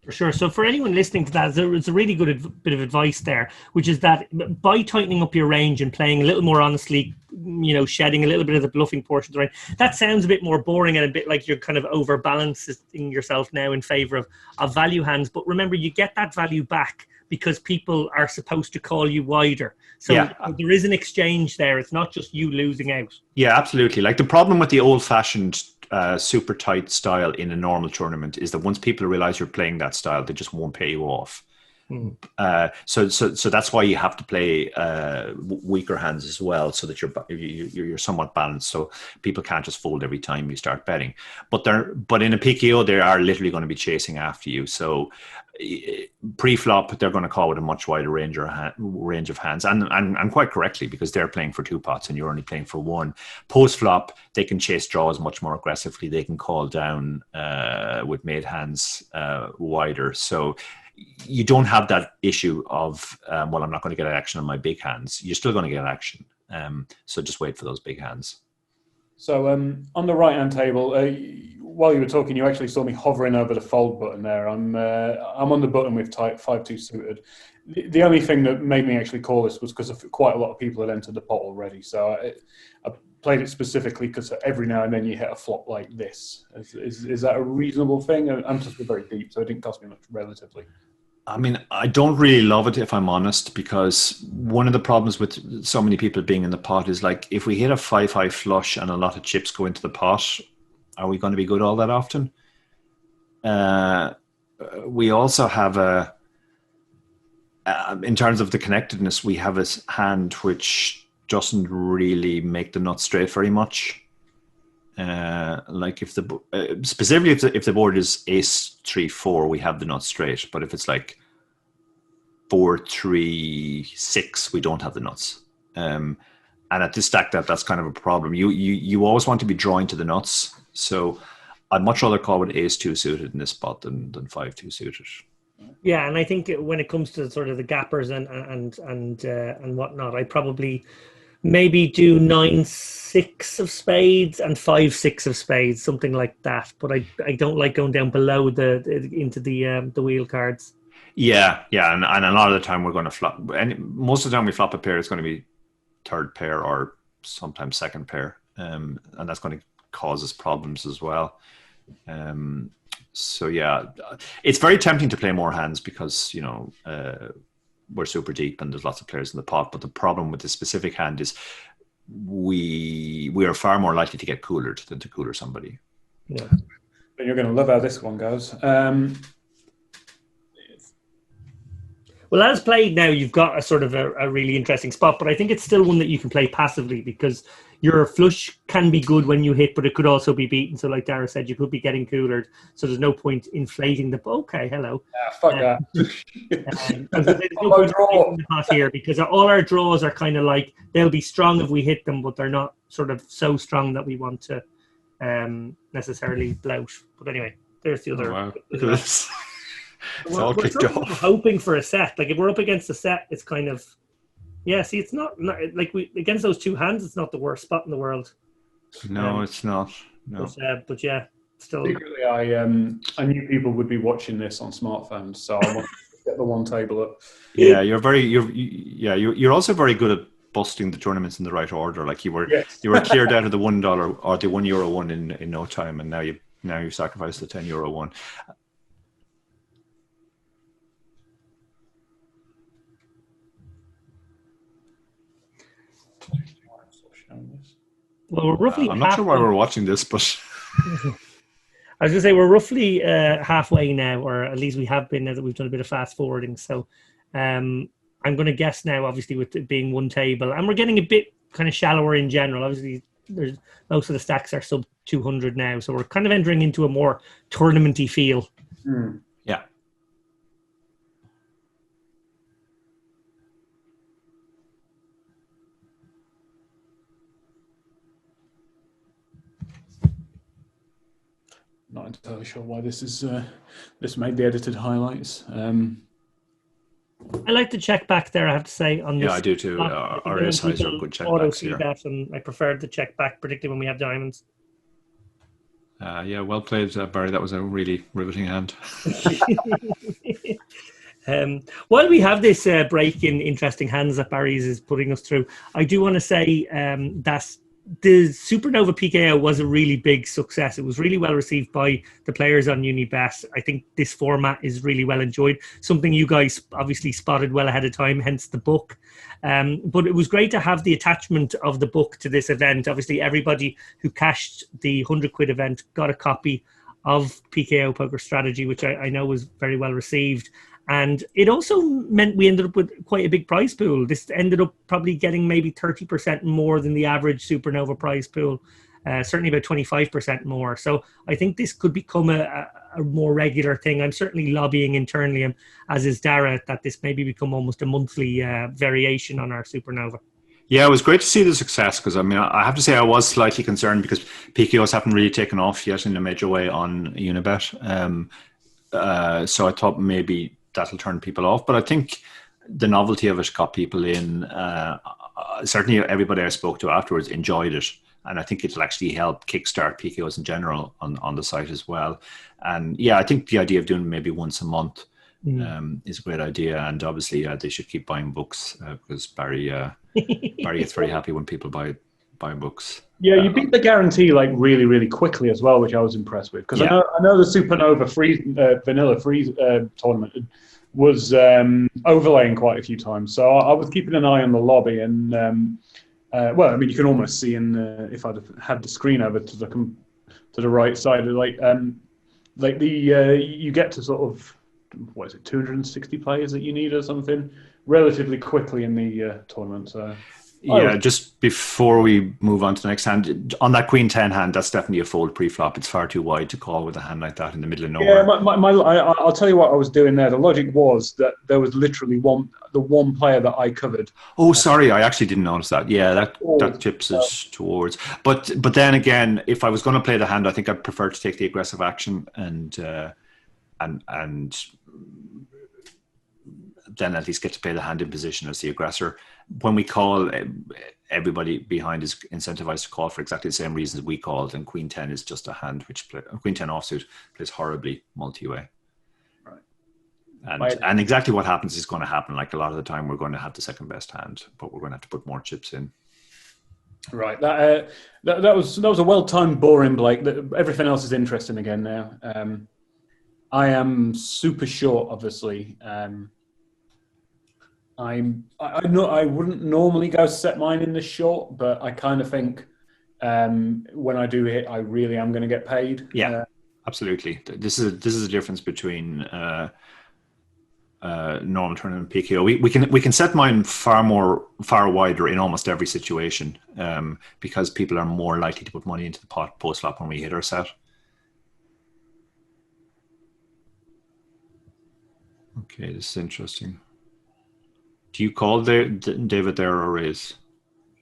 For sure. So for anyone listening to that, it's a really good bit of advice there, which is that by tightening up your range and playing a little more honestly, shedding a little bit of the bluffing portion of the range, that sounds a bit more boring and a bit like you're kind of overbalancing yourself now in favor of value hands. But remember, you get that value back because people are supposed to call you wider. So there is an exchange there. It's not just you losing out. Yeah, absolutely. Like the problem with the old-fashioned super tight style in a normal tournament is that once people realize you're playing that style, they just won't pay you off. So that's why you have to play weaker hands as well, so that you're somewhat balanced. So people can't just fold every time you start betting. But in a PKO, they are literally going to be chasing after you. So pre-flop, they're going to call with a much wider range of hands, and quite correctly, because they're playing for 2 pots and you're only playing for 1. Post-flop, they can chase draws much more aggressively. They can call down with made hands wider. So you don't have that issue of, well, I'm not going to get action on my big hands. You're still going to get action. So just wait for those big hands. So on the right-hand table, while you were talking, you actually saw me hovering over the fold button there. I'm on the button with type 5-2 suited. The only thing that made me actually call this was because quite a lot of people had entered the pot already. So I played it specifically because every now and then you hit a flop like this. Is that a reasonable thing? I'm just very deep, so it didn't cost me much relatively. I mean, I don't really love it, if I'm honest, because one of the problems with so many people being in the pot is, like, if we hit a 5-high flush and a lot of chips go into the pot, are we going to be good all that often? We also have in terms of the connectedness, we have a hand which doesn't really make the nut straight very much. Like if specifically if the board is ace 3-4, we have the nut straight, but if it's like 4-3-6, we don't have the nuts. And at this stack depth, that's kind of a problem. You always want to be drawing to the nuts, so I'd much rather call with ace 2 suited in this spot than 5-2 suited. Yeah, and I think when it comes to sort of the gappers and whatnot, I probably maybe do 9-6 of spades and 5-6 of spades, something like that. But I don't like going down below into the wheel cards. Yeah, and a lot of the time we're going to flop. And most of the time we flop a pair, it's going to be third pair or sometimes second pair, and that's going to cause us problems as well. So yeah, it's very tempting to play more hands because we're super deep and there's lots of players in the pot. But the problem with this specific hand is we are far more likely to get coolered than to cooler somebody. Yeah, and you're going to love how this one goes. Well, as played now, you've got a sort of a really interesting spot, but I think it's still one that you can play passively because your flush can be good when you hit, but it could also be beaten. So like Dara said, you could be getting coolered. So there's no point inflating the... Okay, hello. Fuck that. There's no point inflating the pot here because all our draws are kind of like, they'll be strong if we hit them, but they're not sort of so strong that we want to necessarily blout. But anyway, there's the other... Oh, wow. Look at this. It's all we're kicked sort of off. hoping for a set. Like if we're up against a set, it's kind of... Yeah, see, it's not like against those 2 hands, it's not the worst spot in the world. No, it's not. No. But yeah, still. Secretly, I knew people would be watching this on smartphones, so I wanted to get the one table up. Yeah, you're also very good at busting the tournaments in the right order. Like you were cleared out of the $1 or the €1 one in no time, and now you sacrifice the €10 one. Well, we're roughly. I'm not sure why we're watching this, but I was going to say we're roughly halfway now, or at least we have been now that we've done a bit of fast forwarding. So I'm going to guess now, obviously, with it being one table, and we're getting a bit kind of shallower in general. Obviously, most of the stacks are sub 200 now, so we're kind of entering into a more tournamenty feel. Yeah. Not entirely sure why this is. This made the edited highlights. I like the check back there, I have to say. On this, Yeah, I do too. Our SIs are good check backs here. That, and I prefer the check back, particularly when we have diamonds. Yeah, well played, Barry. That was a really riveting hand. While we have this break in interesting hands that Barry's is putting us through, I do want to say that the Supernova PKO was a really big success. It was really well received by the players on Unibet. I think this format is really well enjoyed. Something you guys obviously spotted well ahead of time, hence the book. But it was great to have the attachment of the book to this event. Obviously, everybody who cashed the 100 quid event got a copy of PKO Poker Strategy, which I know was very well received. And it also meant we ended up with quite a big prize pool. This ended up probably getting maybe 30% more than the average Supernova prize pool, certainly about 25% more. So I think this could become a more regular thing. I'm certainly lobbying internally, and as is Dara, that this maybe become almost a monthly variation on our Supernova. Yeah, it was great to see the success because, I mean, I have to say I was slightly concerned because PKOs haven't really taken off yet in a major way on Unibet. So I thought maybe that'll turn people off. But I think the novelty of it got people in. Certainly everybody I spoke to afterwards enjoyed it. And I think it'll actually help kickstart PKOs in general on the site as well. And yeah, I think the idea of doing maybe once a month is a great idea. And obviously they should keep buying books because Barry gets very happy when people buy books. Yeah, you beat the guarantee like really, really quickly as well, which I was impressed with. Because I know the Supernova vanilla free tournament was overlaying quite a few times. So I was keeping an eye on the lobby, and well, I mean, you can almost see if I'd had the screen over to the right side, you get to sort of, what is it, 260 players that you need or something relatively quickly in the tournament. So. Yeah, just before we move on to the next hand, on that Queen 10 hand, that's definitely a fold pre-flop. It's far too wide to call with a hand like that in the middle of nowhere. Yeah, I'll tell you what I was doing there. The logic was that there was literally the one player that I covered. Oh, sorry, I actually didn't notice that. Yeah, that tips us towards. But then again, if I was going to play the hand, I think I'd prefer to take the aggressive action and then at least get to play the hand in position as the aggressor. When we call, everybody behind is incentivized to call for exactly the same reasons we called, and Queen 10 is just a hand which Queen 10 offsuit plays horribly multi-way. Right. And exactly what happens is going to happen. Like a lot of the time, we're going to have the second best hand, but we're going to have to put more chips in. Right. That was a well-timed boring, Blake. Everything else is interesting again now. I am super short, obviously. I wouldn't normally go set mine in the short, but I kind of think when I do hit, I really am going to get paid. Yeah, absolutely. This is a difference between normal tournament and PKO. We can set mine far wider in almost every situation because people are more likely to put money into the pot post flop when we hit our set. Okay, this is interesting. Do you call David there or raise?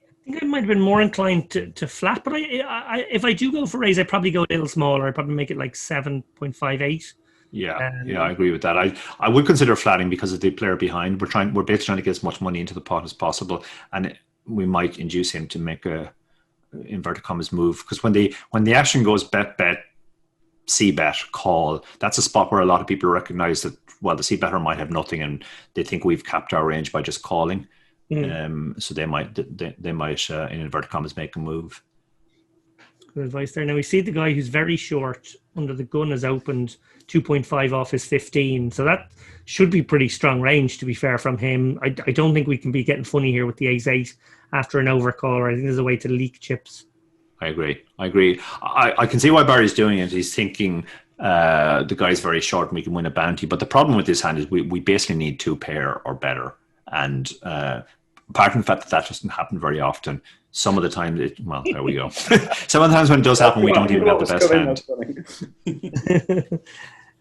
I think I might have been more inclined to flat, but I if I do go for raise, I'd probably go a little smaller. I'd probably make it like 7.58. Yeah, I agree with that. I would consider flatting because of the player behind. We're basically trying to get as much money into the pot as possible, and we might induce him to make a inverted commas move because when the action goes bet, c-bet, call, that's a spot where a lot of people recognize that, well, the c-better might have nothing and they think we've capped our range by just calling. So they might in inverted commas make a move. Good advice there. Now we see the guy who's very short under the gun has opened 2.5 off his 15. So that should be pretty strong range, to be fair, from him. I don't think we can be getting funny here with the ace-8 after an overcall. I think there's a way to leak chips. I agree. I can see why Barry's doing it. He's thinking the guy's very short and we can win a bounty. But the problem with this hand is we basically need 2 pair or better. And apart from the fact that doesn't happen very often, some of the time, there we go. Some of the times when it does happen, we don't even have the best hand.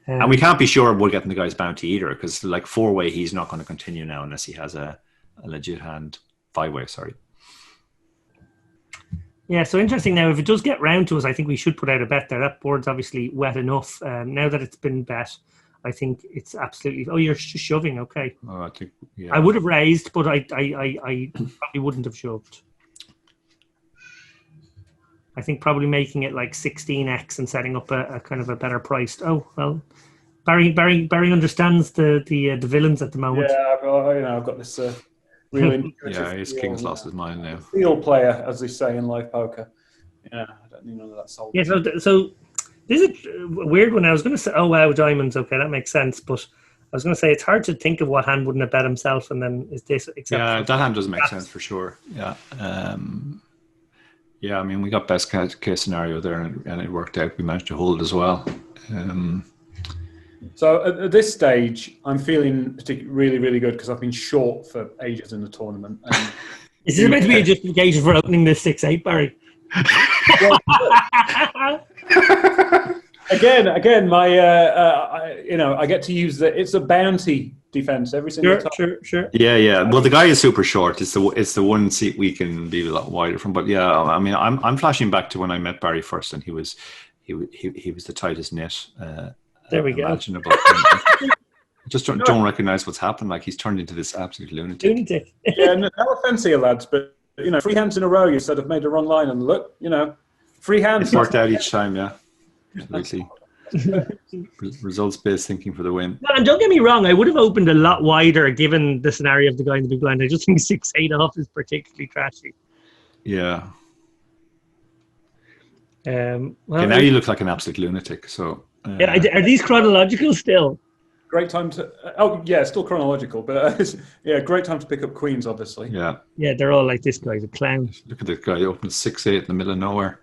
And we can't be sure we're getting the guy's bounty either because like 4-way, he's not going to continue now unless he has a legit hand. 5-way, sorry. Yeah, so interesting. Now, if it does get round to us, I think we should put out a bet there. That board's obviously wet enough. Now that it's been bet, I think it's absolutely. Oh, you're shoving. Okay. I think, yeah. I would have raised, but I probably wouldn't have shoved. I think probably making it like 16x and setting up a kind of a better priced. Oh well, Barry understands the villains at the moment. Yeah, I've got this really. Yeah, his king's lost his mind now. Steel player, as they say in live poker. Yeah, I don't need none of that soul. Yeah, so this is a weird one. I was going to say, oh wow, diamonds. Okay, that makes sense. But I was going to say it's hard to think of what hand wouldn't have bet himself, and then is this? Yeah, that hand doesn't make sense for sure. Yeah. Yeah, I mean, we got best case scenario there, and it worked out. We managed to hold as well. So at this stage, I'm feeling really, really good because I've been short for ages in the tournament. And is this meant to be a justification for opening this 6-8, Barry? Again, my I get to use it's a bounty defense every single time. Sure. Yeah. Well, the guy is super short. It's the one seat we can be a lot wider from. But yeah, I mean, I'm flashing back to when I met Barry first, and he was the tightest knit. There we imaginable. I just don't recognize what's happened. Like he's turned into this absolute lunatic. Yeah, no offense here, lads, but 3 hands in a row, you said I've made the wrong line, and look, 3 hands. It's worked out each time, yeah. Absolutely. Results-based thinking for the win. No, and don't get me wrong, I would have opened a lot wider given the scenario of the guy in the big blind. I just think 6-8 off is particularly trashy. Yeah. Well, now you look like an absolute lunatic. So. Are these chronological still? Great time to. Still chronological, but great time to pick up queens, obviously. Yeah. Yeah, they're all like this guy's a clown. Look at this guy opening 6-8 in the middle of nowhere.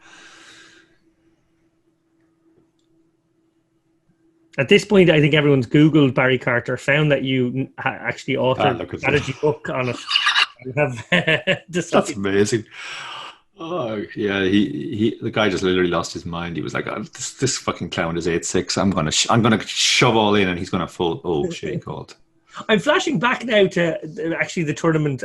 At this point, I think everyone's Googled Barry Carter, found that you actually authored a strategy book on it. You have That's amazing. Oh yeah, the guy just literally lost his mind. He was like, "This fucking clown is 8-6. I'm gonna shove all in, and he's gonna fold." Oh shit, he called. I'm flashing back now to actually the tournament,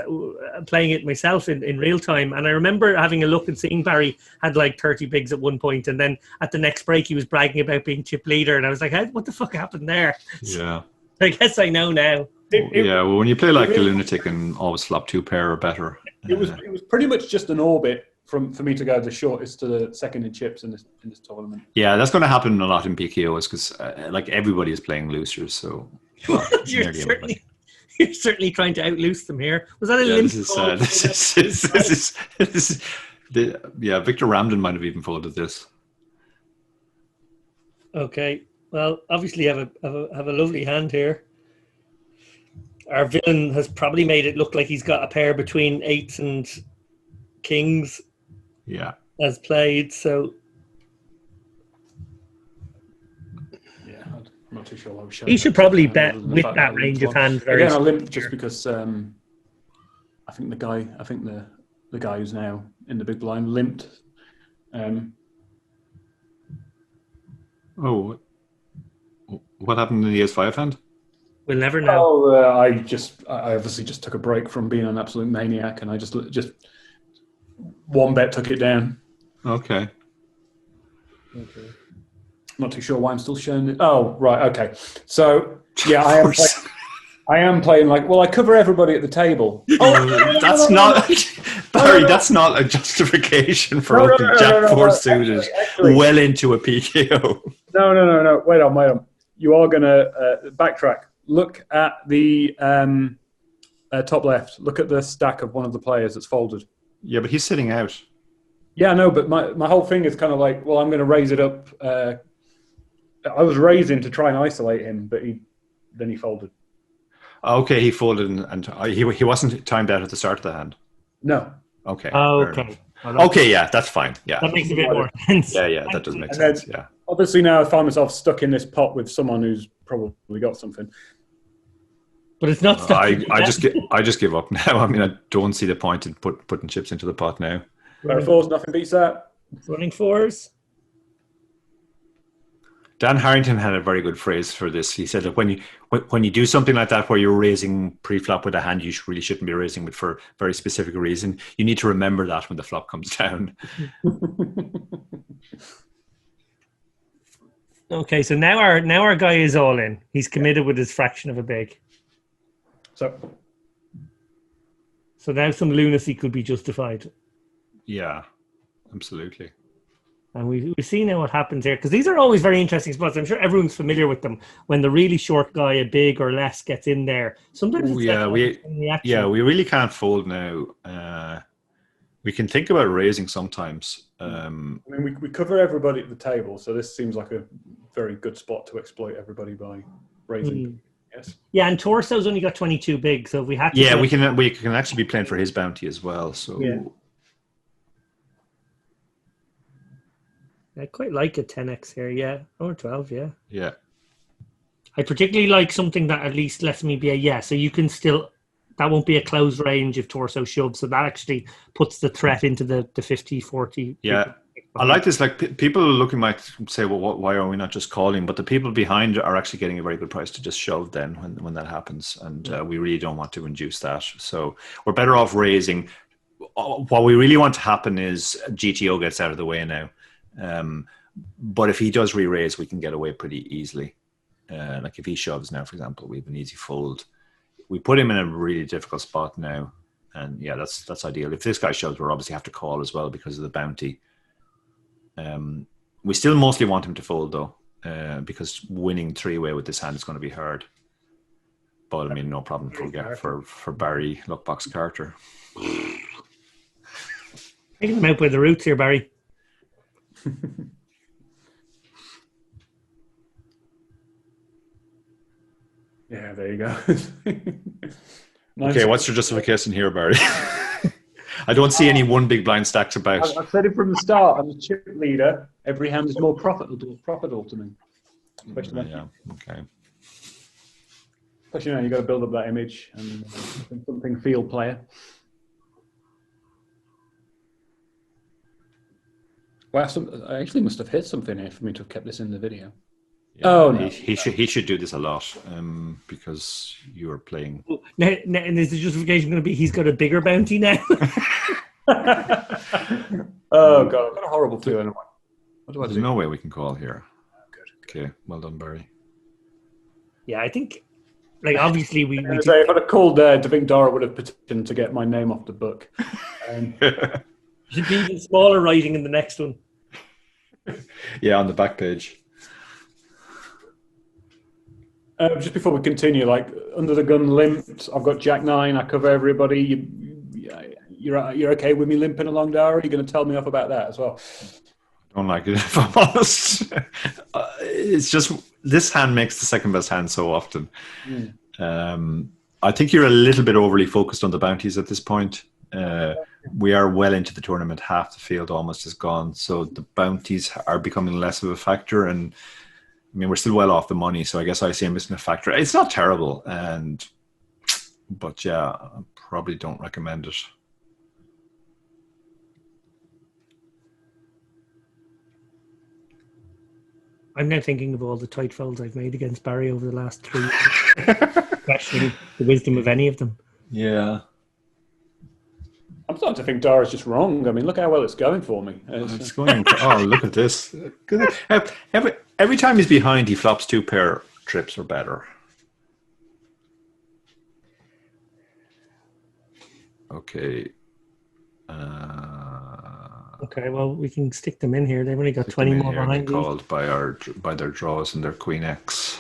playing it myself in real time, and I remember having a look and seeing Barry had like 30 bigs at one point, and then at the next break he was bragging about being chip leader, and I was like, what the fuck happened there? Yeah, I guess I know now. Well, when you play like a lunatic and always flop 2 pair or better, it was pretty much just an orbit for me to go the shortest to the second in chips in this tournament. Yeah, that's going to happen a lot in PKOs because like everybody is playing losers, so. You're certainly trying to outloose them here. Was that a limp? This is Victor Ramden might have even folded this. Okay, well, obviously have a lovely hand here. Our villain has probably made it look like he's got a pair between 8s and kings. Yeah, as played. So. I'm not too sure what he should probably bet with that range of hands. Again, I limped just because I think the guy who's now in the big blind limped. What happened in the Ace-5 hand? We'll never know. I obviously just took a break from being an absolute maniac, and I just one bet took it down. Okay. Not too sure why I'm still showing it. Oh, right. Okay. So, yeah, I am playing like, well, I cover everybody at the table. That's not a justification for opening Jack 4 suited well into a PKO. No. Wait on. You are going to backtrack. Look at the top left. Look at the stack of one of the players that's folded. Yeah, but he's sitting out. Yeah, no, but my whole thing is kind of like, well, I'm going to raise it up. I was raising to try and isolate him, but then he folded. Okay, he folded, and he wasn't timed out at the start of the hand. No. Okay. Okay. Okay, yeah, that's fine. Yeah, that makes a bit more sense. Yeah, that does make sense. Yeah. Obviously, now I find myself stuck in this pot with someone who's probably got something. But it's not stuck. I just give up now. I mean, I don't see the point in putting chips into the pot now. Running 4s, nothing beats that. Running 4s. Dan Harrington had a very good phrase for this. He said that when you do something like that where you're raising pre-flop with a hand you really shouldn't be raising with for a very specific reason, you need to remember that when the flop comes down. Okay, so now our guy is all in. He's committed with his fraction of a big. So now some lunacy could be justified. Yeah, absolutely. And we see now what happens here, because these are always very interesting spots. I'm sure everyone's familiar with them. When the really short guy, a big or less, gets in there, sometimes it's we really can't fold now. We can think about raising sometimes. I mean, we cover everybody at the table, so this seems like a very good spot to exploit everybody by raising. Yes. Yeah, and Torso's only got 22 big, so if we had to... we can actually be playing for his bounty as well. So yeah. I quite like a 10x here, yeah. Or 12, yeah. Yeah. I particularly like something that at least lets me be a yeah, so you can still... That won't be a close range if Torso shoves, so that actually puts the threat into the 50, 40. Yeah. I like this. Like, people looking might say, well, why are we not just calling? But the people behind are actually getting a very good price to just shove then when that happens. And we really don't want to induce that. So we're better off raising. What we really want to happen is GTO gets out of the way now. But if he does re-raise, we can get away pretty easily. Like if he shoves now, for example, we have an easy fold. We put him in a really difficult spot now. And yeah, that's ideal. If this guy shoves, we'll obviously have to call as well because of the bounty. We still mostly want him to fold though, because winning three-way with this hand is going to be hard. But I mean, no problem for Barry Luckbox Carter. Taking him out by the roots here, Barry. Yeah, there you go. Nice. Okay, what's your justification here, Barry? I don't see any one big blind stacks about. I've said it from the start. I'm a chip leader. Every hand is more profitable to me. Especially yeah. Okay. But you got to build up that image and something field player. Well, I actually must have hit something here for me to have kept this in the video. Yeah, no. He should do this a lot because you are playing. Now, and is the justification going to be he's got a bigger bounty now? Oh God, I've got a horrible feeling. What do I do? There's no way we can call here. Good. Okay, well done, Barry. Yeah, I think, like, obviously we if I'd have called I think Dara would have petitioned to get my name off the book. Should be even smaller writing in the next one. Yeah, on the back page. Just before we continue, like under the gun limped, I've got Jack 9. I cover everybody. You're okay with me limping along, Dara? Are you going to tell me off about that as well? I don't like it, if I'm honest. It's just this hand makes the second best hand so often. I think you're a little bit overly focused on the bounties at this point. We are well into the tournament. Half the field almost is gone, so the bounties are becoming less of a factor. And I mean, we're still well off the money, so I guess ICM isn't a factor. It's not terrible, but yeah, I probably don't recommend it. I'm now thinking of all the tight folds I've made against Barry over the last 3 years, questioning the wisdom of any of them. Yeah. I'm starting to think Dara's just wrong. I mean, look how well it's going for me. It's going. Oh, look at this! Every time he's behind, he flops 2 pair trips or better. Okay. Okay, well, we can stick them in here. They've only got 20 more behind. They're called by their draws and their Queen X.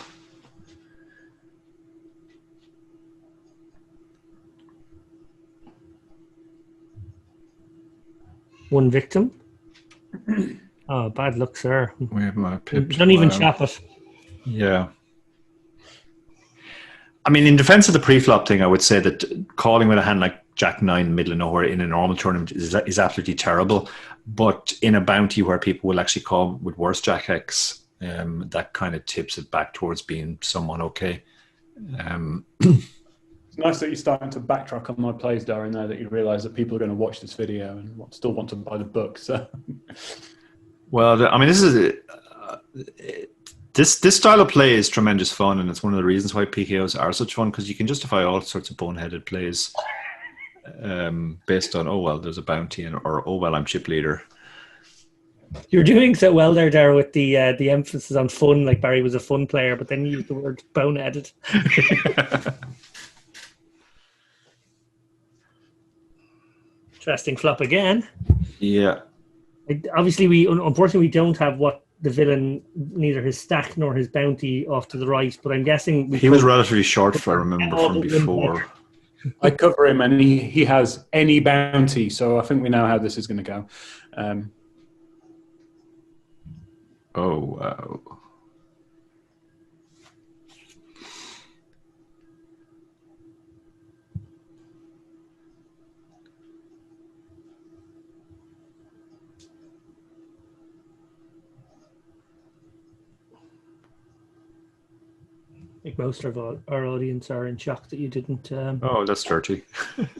One victim. Oh, bad luck, sir. We have my pip. Don't even chop it. Yeah. I mean, in defense of the pre-flop thing, I would say that calling with a hand like Jack 9 middle of nowhere in a normal tournament is absolutely terrible. But in a bounty where people will actually call with worse Jack X, that kind of tips it back towards being somewhat okay. It's nice that you're starting to backtrack on my plays, Dara, now that you realise that people are going to watch this video and still want to buy the book. So, well, I mean, this style of play is tremendous fun, and it's one of the reasons why PKOs are such fun, because you can justify all sorts of boneheaded plays based on, oh well, there's a bounty, or oh well, I'm chip leader. You're doing so well there, Dara, with the emphasis on fun, like Barry was a fun player, but then you used the word boneheaded. Interesting flop again. Yeah. Obviously, unfortunately, we don't have what the villain, neither his stack nor his bounty off to the right, but I'm guessing... He was relatively short, if I remember from before. I cover him, and he has any bounty, so I think we know how this is going to go. Oh, wow. I think most of our audience are in shock that you didn't... Oh, that's dirty.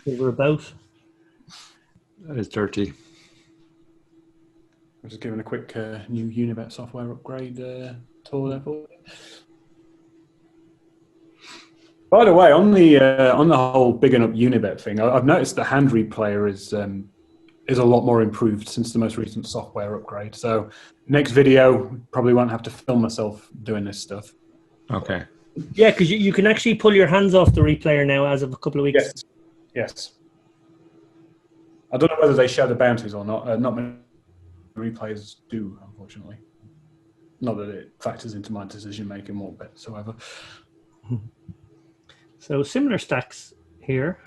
They were about. That is dirty. I'm just giving a quick new Unibet software upgrade tour there for you. By the way, on the whole bigging up Unibet thing, I've noticed the hand read player is a lot more improved since the most recent software upgrade. So next video, probably won't have to film myself doing this stuff. Okay. Yeah, because you can actually pull your hands off the replayer now as of a couple of weeks. Yes. I don't know whether they show the bounties or not. Not many replayers do, unfortunately. Not that it factors into my decision making whatsoever. So similar stacks here.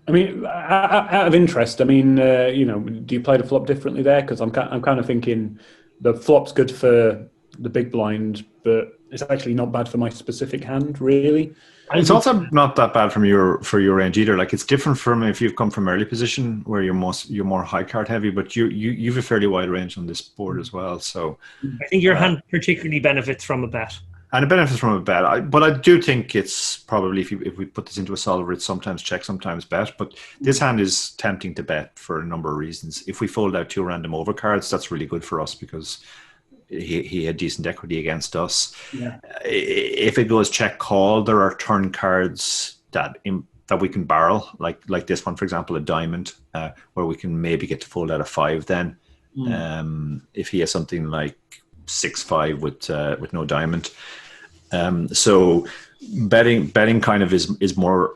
I mean, out of interest, I mean, do you play the flop differently there? Because I'm kind of thinking the flop's good for the big blind, but it's actually not bad for my specific hand, really. It's also not that bad for your range either. Like, it's different from if you've come from early position where you're more high card heavy, but you've a fairly wide range on this board as well. So I think your hand particularly benefits from a bet. And it benefits from a bet. But I do think it's probably, if we put this into a solver, it's sometimes check, sometimes bet. But this hand is tempting to bet for a number of reasons. If we fold out 2 random overcards, that's really good for us because he had decent equity against us. Yeah. If it goes check call, there are turn cards that we can barrel, like this one, for example, a diamond, where we can maybe get to fold out a 5 then. If he has something like 6-5 with no diamond. So betting kind of is more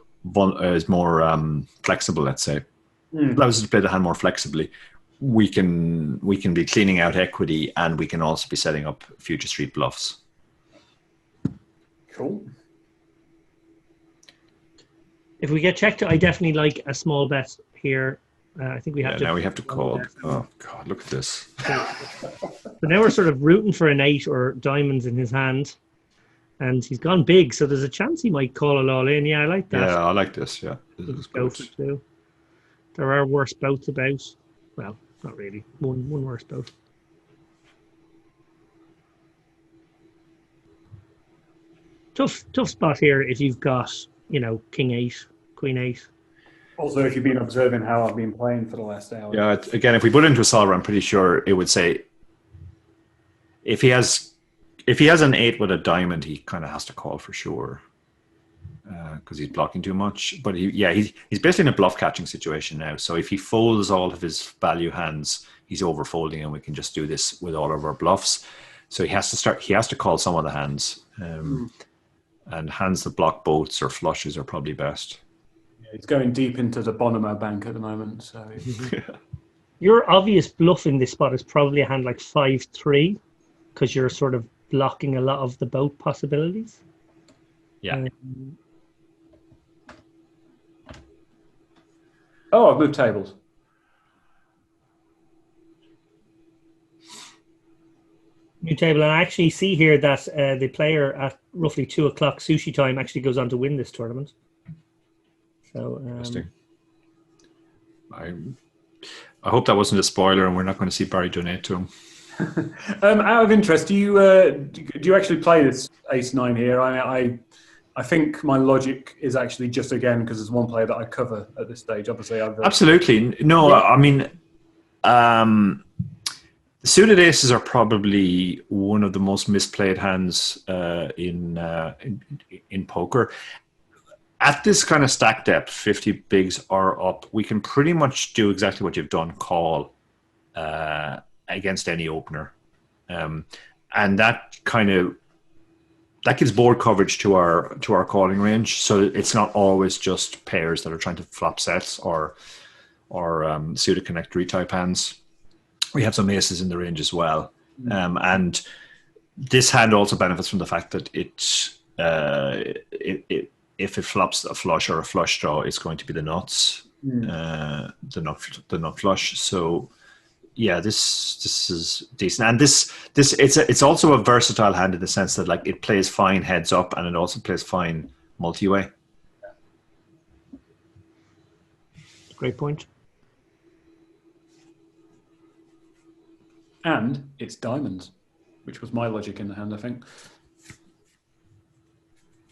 flexible, let's say. Allows us to play the hand more flexibly. We can be cleaning out equity, and we can also be setting up future street bluffs. Cool. If we get checked, I definitely like a small bet here. I think we have to. Now we have to call. Oh God, look at this. So now we're sort of rooting for an 8 or diamonds in his hand, and he's gone big. So there's a chance he might call it all in. Yeah, I like that. Yeah, I like this. Yeah, this is good. Too. There are worse boats about. Well, not really. One worse boat. Tough spot here if you've got, King 8, Queen 8. Also, if you've been observing how I've been playing for the last hour. Yeah, again, if we put it into a solver, I'm pretty sure it would say if he has an 8 with a diamond, he kind of has to call for sure because he's blocking too much. But he's basically in a bluff catching situation now. So if he folds all of his value hands, he's overfolding, and we can just do this with all of our bluffs. So he has to call some of the hands, and hands that block boats or flushes are probably best. He's going deep into the Bonomo bank at the moment. So your obvious bluff in this spot is probably a hand like 5-3 because you're sort of blocking a lot of the boat possibilities. Yeah. I've moved tables. New table, and I actually see here that the player at roughly 2:00 sushi time actually goes on to win this tournament. So, interesting. I hope that wasn't a spoiler, and we're not going to see Barry donate to him. Out of interest, do you actually play this Ace-9 here? I think my logic is actually just again because there's one player that I cover at this stage. Obviously, absolutely no. Yeah. I mean, suited aces are probably one of the most misplayed hands in poker. At this kind of stack depth, 50 bigs or up, we can pretty much do exactly what you've done, call against any opener. And that gives board coverage to our calling range. So it's not always just pairs that are trying to flop sets or suited connectory type hands. We have some aces in the range as well. And this hand also benefits from the fact that if it flops a flush or a flush draw, it's going to be the nuts, the nut flush. So yeah, this is decent, and it's also a versatile hand in the sense that like it plays fine heads up, and it also plays fine multi-way. Great point. And it's diamonds, which was my logic in the hand, I think.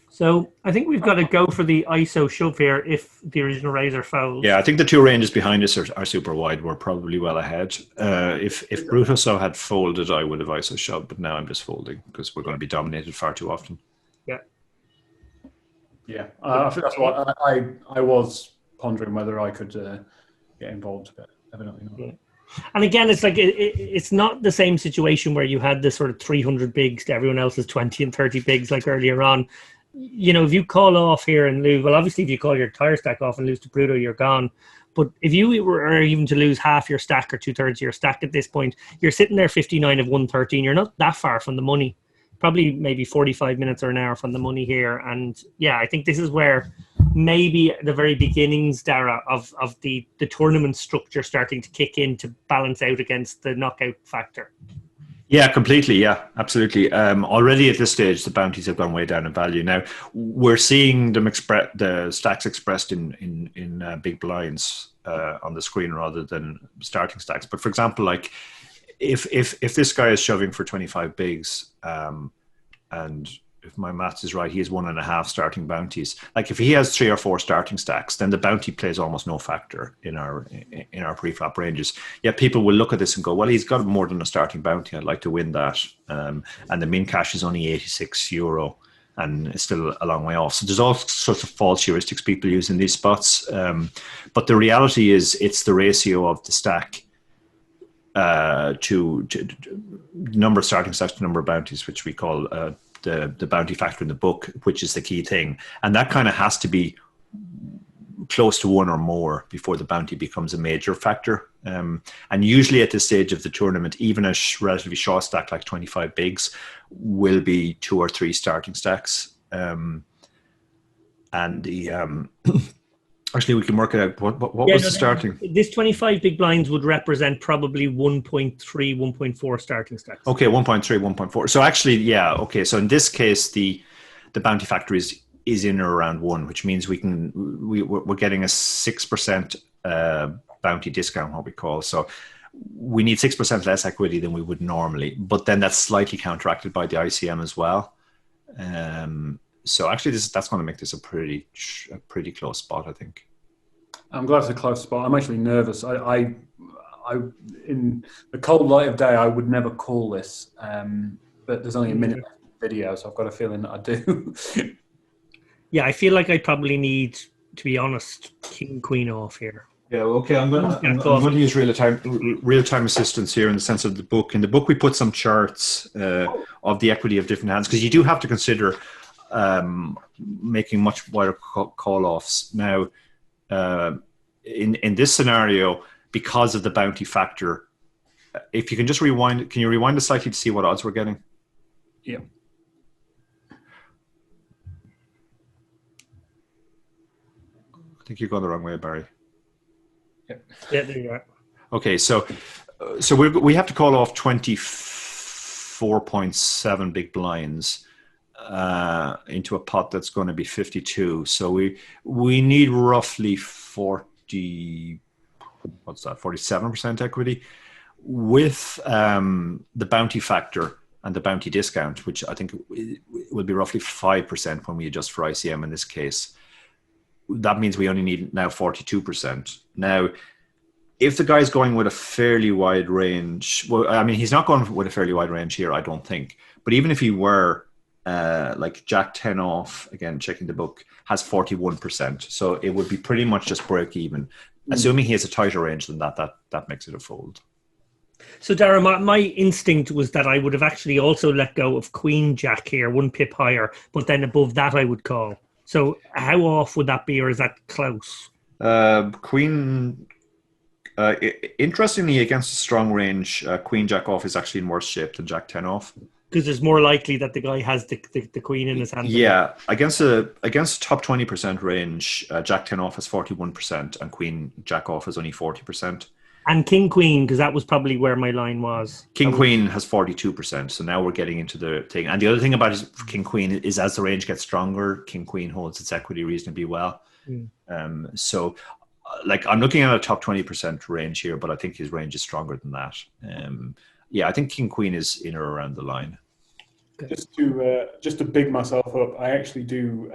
So I think we've got to go for the ISO shove here if the original razor folds. Yeah, I think the two ranges behind us are super wide. We're probably well ahead. If Brutoso had folded, I would have ISO shoved, but now I'm just folding because we're going to be dominated far too often. Yeah. Yeah, I think that's what I was pondering whether I could get involved, but evidently not. Yeah. And again, it's like it's not the same situation where you had this sort of 300 bigs to everyone else's 20 and 30 bigs like earlier on. You know, if you call off here and lose, well, obviously if you call your entire stack off and lose to Bruto, you're gone. But if you were even to lose half your stack or 2/3 of your stack at this point, you're sitting there 59 of 113. You're not that far from the money. Probably maybe 45 minutes or an hour from the money here. And yeah, I think this is where maybe the very beginnings, Dara, of the tournament structure starting to kick in to balance out against the knockout factor. Yeah, completely. Yeah, absolutely. Already at this stage, the bounties have gone way down in value. Now we're seeing them the stacks expressed in big blinds on the screen rather than starting stacks. But for example, like if this guy is shoving for 25 bigs, and if my maths is right, he has 1.5 starting bounties. Like if he has 3 or 4 starting stacks, then the bounty plays almost no factor in our pre-flop ranges. Yet people will look at this and go, well, he's got more than a starting bounty. I'd like to win that. And the min cash is only €86 and it's still a long way off. So there's all sorts of false heuristics people use in these spots. But the reality is it's the ratio of the stack to number of starting stacks to number of bounties, which we call the bounty factor in the book, which is the key thing. And that kind of has to be close to 1 or more before the bounty becomes a major factor. And usually at this stage of the tournament, even a relatively short stack like 25 bigs will be 2 or 3 starting stacks. And the actually, we can work it out. What was the starting? This 25 big blinds would represent probably 1.3, 1.4 starting stacks. Okay, 1.3, 1.4. So actually, yeah, okay. So in this case, the bounty factor is in or around 1, which means we're getting a 6% bounty discount, what we call. So we need 6% less equity than we would normally, but then that's slightly counteracted by the ICM as well. So actually, that's going to make this a pretty close spot, I think. I'm glad it's a close spot. I'm actually nervous. I in the cold light of day, I would never call this, but there's only a minute left of the video, so I've got a feeling that I do. Yeah, I feel like I probably need, to be honest, king queen off here. Yeah, okay. I'm going to use real-time assistance here in the sense of the book. In the book, we put some charts of the equity of different hands because you do have to consider making much wider call-offs. Now, in this scenario, because of the bounty factor, if you can just rewind, can you rewind it slightly to see what odds we're getting? Yeah. I think you're going the wrong way, Barry. Yeah, there you are. Okay, so we have to call off 24.7 big blinds into a pot that's going to be 52. So we need roughly 47% equity with the bounty factor and the bounty discount, which I think will be roughly 5% when we adjust for ICM in this case. That means we only need now 42%. Now, if the guy's going with a fairly wide range, well, I mean, he's not going with a fairly wide range here, I don't think. But even if he were, like Jack 10 off, again, checking the book, has 41%. So it would be pretty much just break even. Assuming he has a tighter range than that, that makes it a fold. So, Dara, my instinct was that I would have actually also let go of Queen Jack here, 1 pip higher, but then above that I would call. So how off would that be, or is that close? Queen, interestingly, against a strong range, Queen Jack off is actually in worse shape than Jack 10 off. Because it's more likely that the guy has the queen in his hand. Yeah, against a top 20% range, Jack 10 off has 41% and Queen Jack off has only 40%. And King Queen, because that was probably where my line was. King Queen has 42%. So now we're getting into the thing. And the other thing about King Queen is as the range gets stronger, King Queen holds its equity reasonably well. So like I'm looking at a top 20% range here, but I think his range is stronger than that. Yeah, I think King Queen is in or around the line. Just to big myself up, I actually do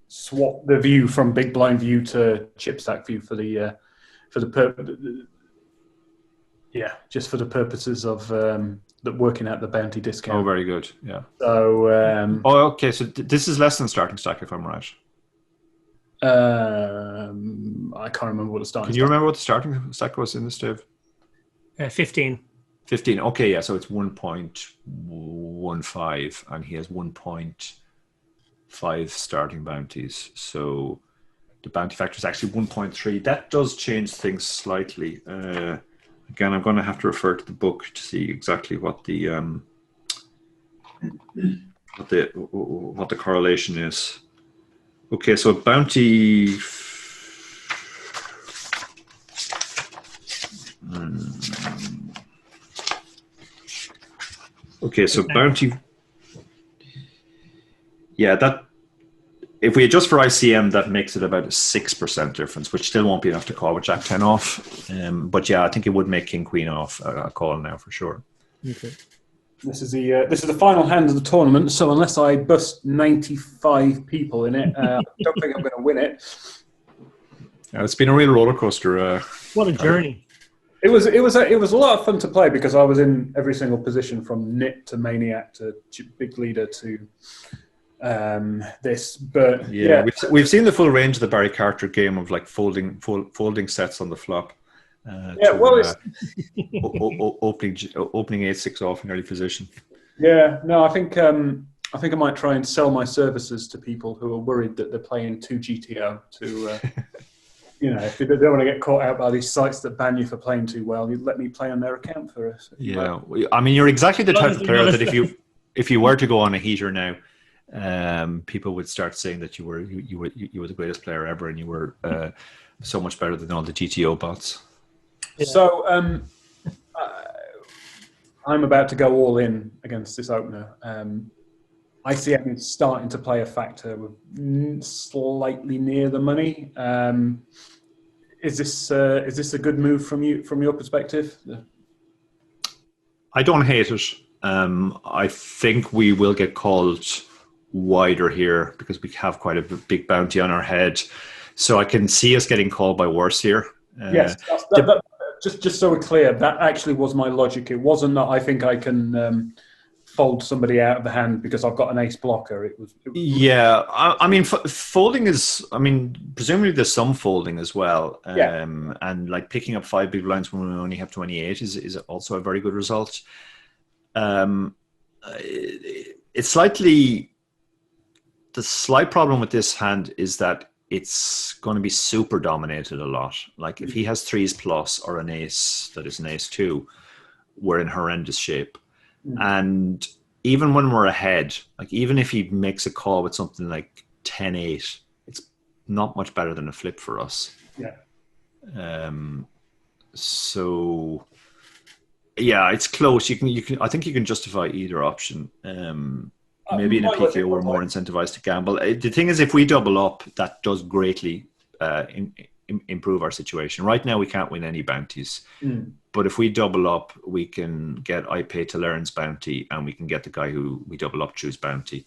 swap the view from big blind view to chip stack view for the just for the purposes of working out the bounty discount. Oh, very good. Yeah. So. Okay. So this is less than starting stack, if I'm right. I can't remember what the starting. Can you remember what the starting stack was in this, Dave? 15. 15. Okay, yeah. So it's 1.15, and he has 1.5 starting bounties. So the bounty factor is actually 1.3. That does change things slightly. Again, I'm going to have to refer to the book to see exactly what the correlation is. Okay, so bounty. Okay, so bounty. Yeah, that. If we adjust for ICM, that makes it about a 6% difference, which still won't be enough to call with Jack 10 off. But yeah, I think it would make King Queen off a call now for sure. Okay. This is the final hand of the tournament. So unless I bust 95 people in it, I don't think I'm going to win it. Yeah, it's been a real roller coaster. What a journey! It was a lot of fun to play because I was in every single position from nit to maniac to big leader to. This, but yeah. We've seen the full range of the Barry Carter game of like folding sets on the flop. Opening 8-6 off in early position. Yeah, no, I think I might try and sell my services to people who are worried that they're playing too GTO to, if they don't want to get caught out by these sites that ban you for playing too well, you let me play on their account for us. Yeah, I mean, you're exactly the type of player that if you were to go on a heater now. People would start saying that you were the greatest player ever, and you were so much better than all the GTO bots. Yeah. So I'm about to go all in against this opener. ICM is starting to play a factor. We're slightly near the money. Is this a good move from your perspective? I don't hate it. I think we will get called wider here because we have quite a big bounty on our head, so I can see us getting called by worse here. Yes, just so we're clear, that actually was my logic. It wasn't that I think I can fold somebody out of the hand because I've got an ace blocker. It was yeah. I mean, folding is. I mean, presumably there's some folding as well. And like picking up 5 big blinds when we only have 28 is also a very good result. It's slightly. The slight problem with this hand is that it's going to be super dominated a lot. Like if he has 3s plus or an ace that is an ace 2, we're in horrendous shape. And even when we're ahead, like even if he makes a call with something like 10-8, it's not much better than a flip for us. Yeah. So yeah, it's close. You can. I think you can justify either option. Maybe in a PKO we're more incentivized to gamble. The thing is, if we double up, that does greatly improve our situation. Right now, we can't win any bounties. But if we double up, we can get I pay to learn's bounty, and we can get the guy who we double up choose bounty.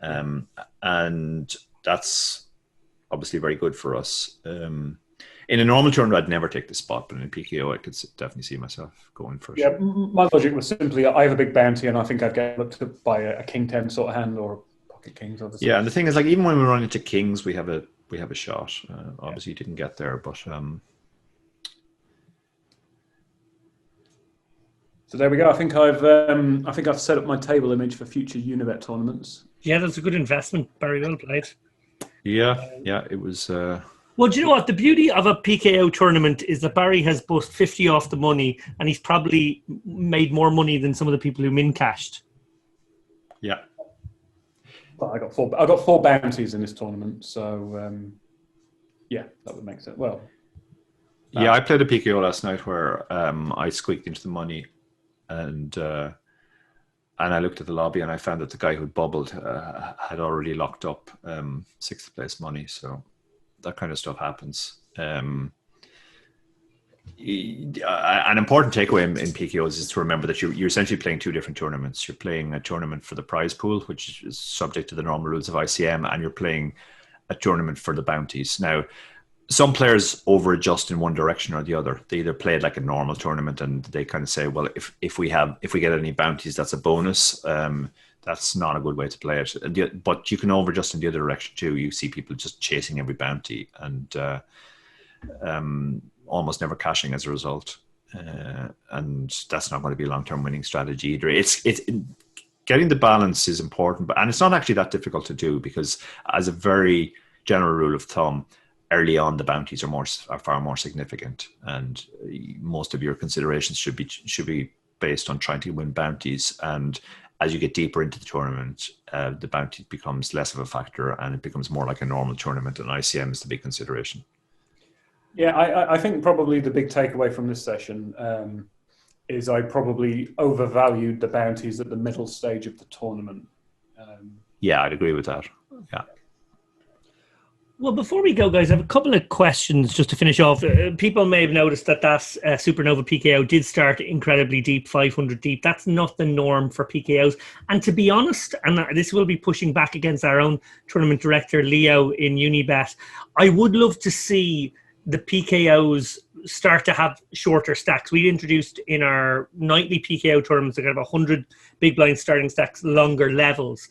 And that's obviously very good for us. In a normal tournament, I'd never take the spot, but in a PKO, I could definitely see myself going for it. Yeah, my logic was simply I have a big bounty, and I think I'd get looked at by a king 10 sort of hand or pocket kings, obviously. Yeah, and the thing is, like, even when we run into kings, we have a shot. Obviously, you didn't get there, but so there we go. I think I've set up my table image for future Unibet tournaments. Yeah, that's a good investment. Very well played. yeah, it was. Well, do you know what? The beauty of a PKO tournament is that Barry has both 50 off the money, and he's probably made more money than some of the people who min cashed. Yeah. Well, I got four bounties in this tournament, so yeah, that would make sense. Well, yeah, I played a PKO last night where I squeaked into the money, and I looked at the lobby and I found that the guy who'd bubbled had already locked up sixth place money. So that kind of stuff happens. An important takeaway in PKOs is to remember that you're essentially playing two different tournaments. You're playing a tournament for the prize pool, which is subject to the normal rules of ICM, and you're playing a tournament for the bounties. Now, some players over adjust in one direction or the other. They either play it like a normal tournament and they kind of say, well, if we get any bounties, that's a bonus. That's not a good way to play it. But you can over adjust in the other direction too. You see people just chasing every bounty and almost never cashing as a result. And that's not going to be a long-term winning strategy either. It's getting the balance is important, and it's not actually that difficult to do because as a very general rule of thumb, early on, the bounties are far more significant, and most of your considerations should be based on trying to win bounties. And as you get deeper into the tournament, the bounty becomes less of a factor, and it becomes more like a normal tournament. And ICM is the big consideration. Yeah, I think probably the big takeaway from this session is I probably overvalued the bounties at the middle stage of the tournament. Yeah, I'd agree with that. Yeah. Well, before we go, guys, I have a couple of questions just to finish off. People may have noticed that Supernova PKO did start incredibly deep, 500 deep. That's not the norm for PKOs. And to be honest, and this will be pushing back against our own tournament director, Leo, in Unibet, I would love to see the PKOs start to have shorter stacks. We introduced in our nightly PKO tournaments, kind of 100 big blind starting stacks, longer levels.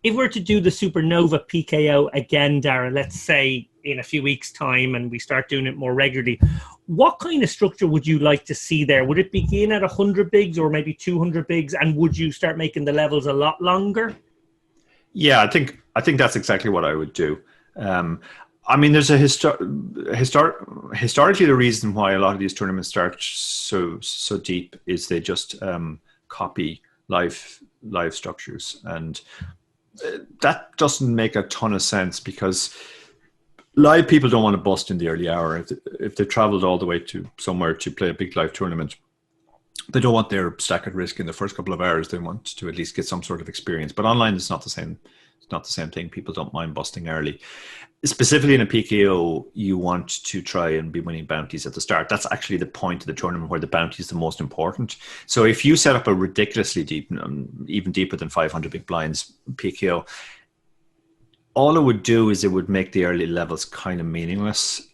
If we're to do the Supernova PKO again, Dara, let's say in a few weeks' time, and we start doing it more regularly, what kind of structure would you like to see there? Would it begin at 100 bigs or maybe 200 bigs, and would you start making the levels a lot longer? Yeah, I think that's exactly what I would do. I mean, there's a historically the reason why a lot of these tournaments start so deep is they just copy live structures, and that doesn't make a ton of sense because live people don't want to bust in the early hour. If they've traveled all the way to somewhere to play a big live tournament, they don't want their stack at risk in the first couple of hours. They want to at least get some sort of experience. But online, it's not the same. It's not the same thing. People don't mind busting early. Specifically in a PKO, you want to try and be winning bounties at the start. That's actually the point of the tournament where the bounty is the most important. So if you set up a ridiculously deep, even deeper than 500 big blinds PKO, all it would do is it would make the early levels kind of meaningless,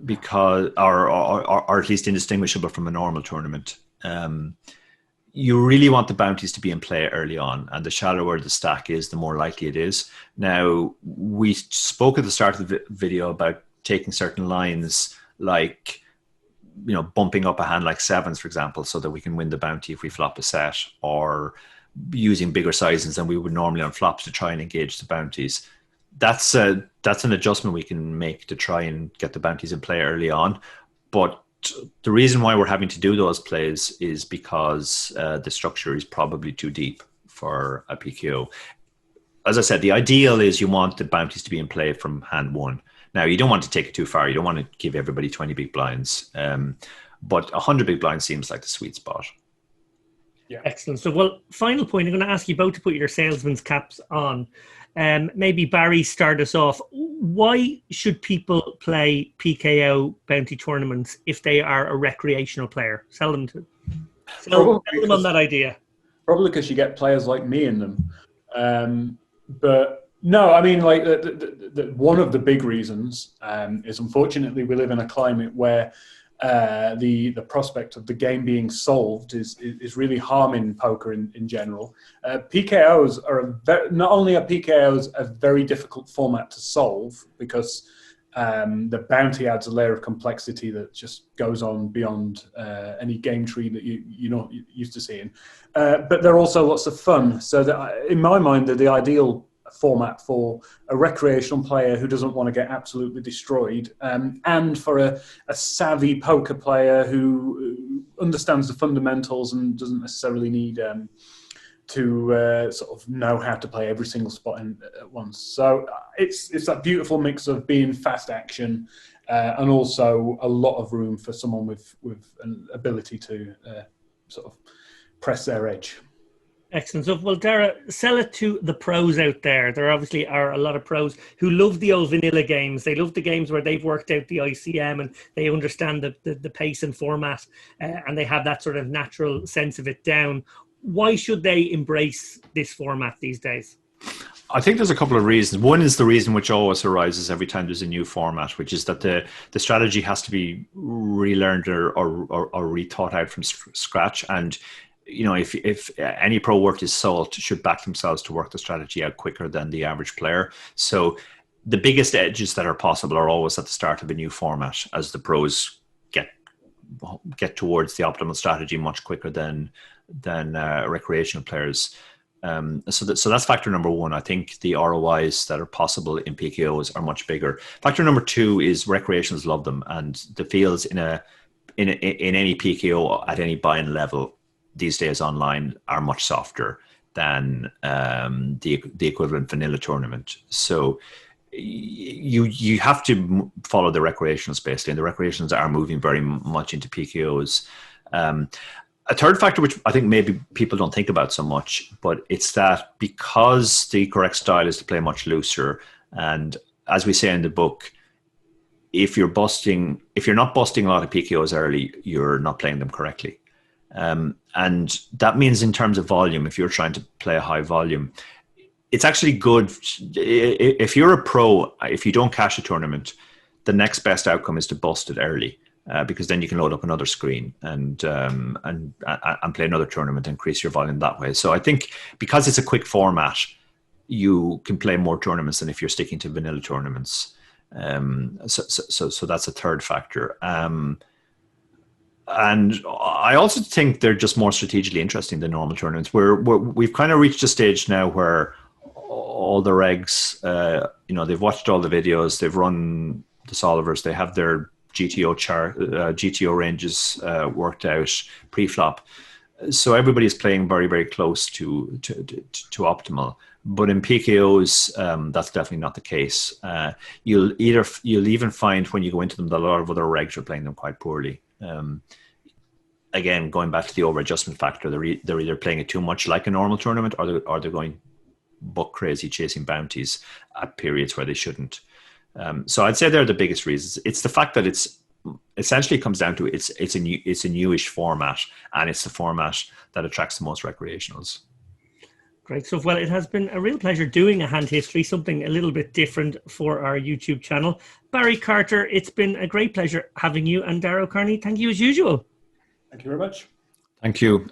because or at least indistinguishable from a normal tournament. You really want the bounties to be in play early on, and the shallower the stack is, the more likely it is. Now, we spoke at the start of the video about taking certain lines, like, bumping up a hand like sevens, for example, so that we can win the bounty if we flop a set, or using bigger sizes than we would normally on flops to try and engage the bounties. That's an adjustment we can make to try and get the bounties in play early on. But the reason why we're having to do those plays is because the structure is probably too deep for a PKO. As I said, the ideal is you want the bounties to be in play from hand one. Now, you don't want to take it too far. You don't want to give everybody 20 big blinds. But 100 big blinds seems like the sweet spot. Yeah. Excellent. So, well, final point, I'm going to ask you both to put your salesman's caps on. Maybe Barry, start us off. Why should people play PKO bounty tournaments if they are a recreational player? Sell them on that idea. Probably because you get players like me in them. But No, I mean, like one of the big reasons is, unfortunately, we live in a climate where the prospect of the game being solved is really harming poker in general. PKOs are not only are PKOs a very difficult format to solve because the bounty adds a layer of complexity that just goes on beyond any game tree that you're not used to seeing. But they're also lots of fun. So that, in my mind, they're the ideal format for a recreational player who doesn't want to get absolutely destroyed, and for a savvy poker player who understands the fundamentals and doesn't necessarily need to sort of know how to play every single spot at once. So it's that beautiful mix of being fast action and also a lot of room for someone with an ability to sort of press their edge. Excellent stuff. Well, Dara, sell it to the pros out there. There obviously are a lot of pros who love the old vanilla games. They love the games where they've worked out the ICM and they understand the pace and format, and they have that sort of natural sense of it down. Why should they embrace this format these days? I think there's a couple of reasons. One is the reason which always arises every time there's a new format, which is that the strategy has to be relearned or rethought out from scratch. And if any pro worth his salt should back themselves to work the strategy out quicker than the average player. So the biggest edges that are possible are always at the start of a new format, as the pros get towards the optimal strategy much quicker than recreational players. So that's factor number one. I think the ROIs that are possible in PKOs are much bigger. Factor number two is recreationals love them, and the fields in any PKO at any buy-in level these days online are much softer than the equivalent vanilla tournament. So you have to follow the recreationals basically, and the recreationals are moving very much into PKOs. A third factor, which I think maybe people don't think about so much, but it's that because the correct style is to play much looser, and as we say in the book, if you're not busting a lot of PKOs early, you're not playing them correctly. And that means in terms of volume, if you're trying to play a high volume, it's actually good. If you're a pro, if you don't cash a tournament, the next best outcome is to bust it early, because then you can load up another screen and play another tournament and increase your volume that way. So I think because it's a quick format, you can play more tournaments than if you're sticking to vanilla tournaments. So that's a third factor. And I also think they're just more strategically interesting than normal tournaments. We've kind of reached a stage now where all the regs, they've watched all the videos, they've run the solvers, they have their GTO ranges worked out pre-flop. So everybody's playing very, very close to optimal. But in PKOs, that's definitely not the case. You'll even find when you go into them that a lot of other regs are playing them quite poorly. Again, going back to the over adjustment factor, they're either playing it too much like a normal tournament, or they're going buck crazy chasing bounties at periods where they shouldn't. So I'd say they're the biggest reasons. It's the fact that it's essentially comes down to it's a newish format, and it's the format that attracts the most recreationals. Great stuff. Well, it has been a real pleasure doing a hand history, something a little bit different for our YouTube channel. Barry Carter, it's been a great pleasure having you, and Dara O'Kearney, thank you as usual. Thank you very much. Thank you.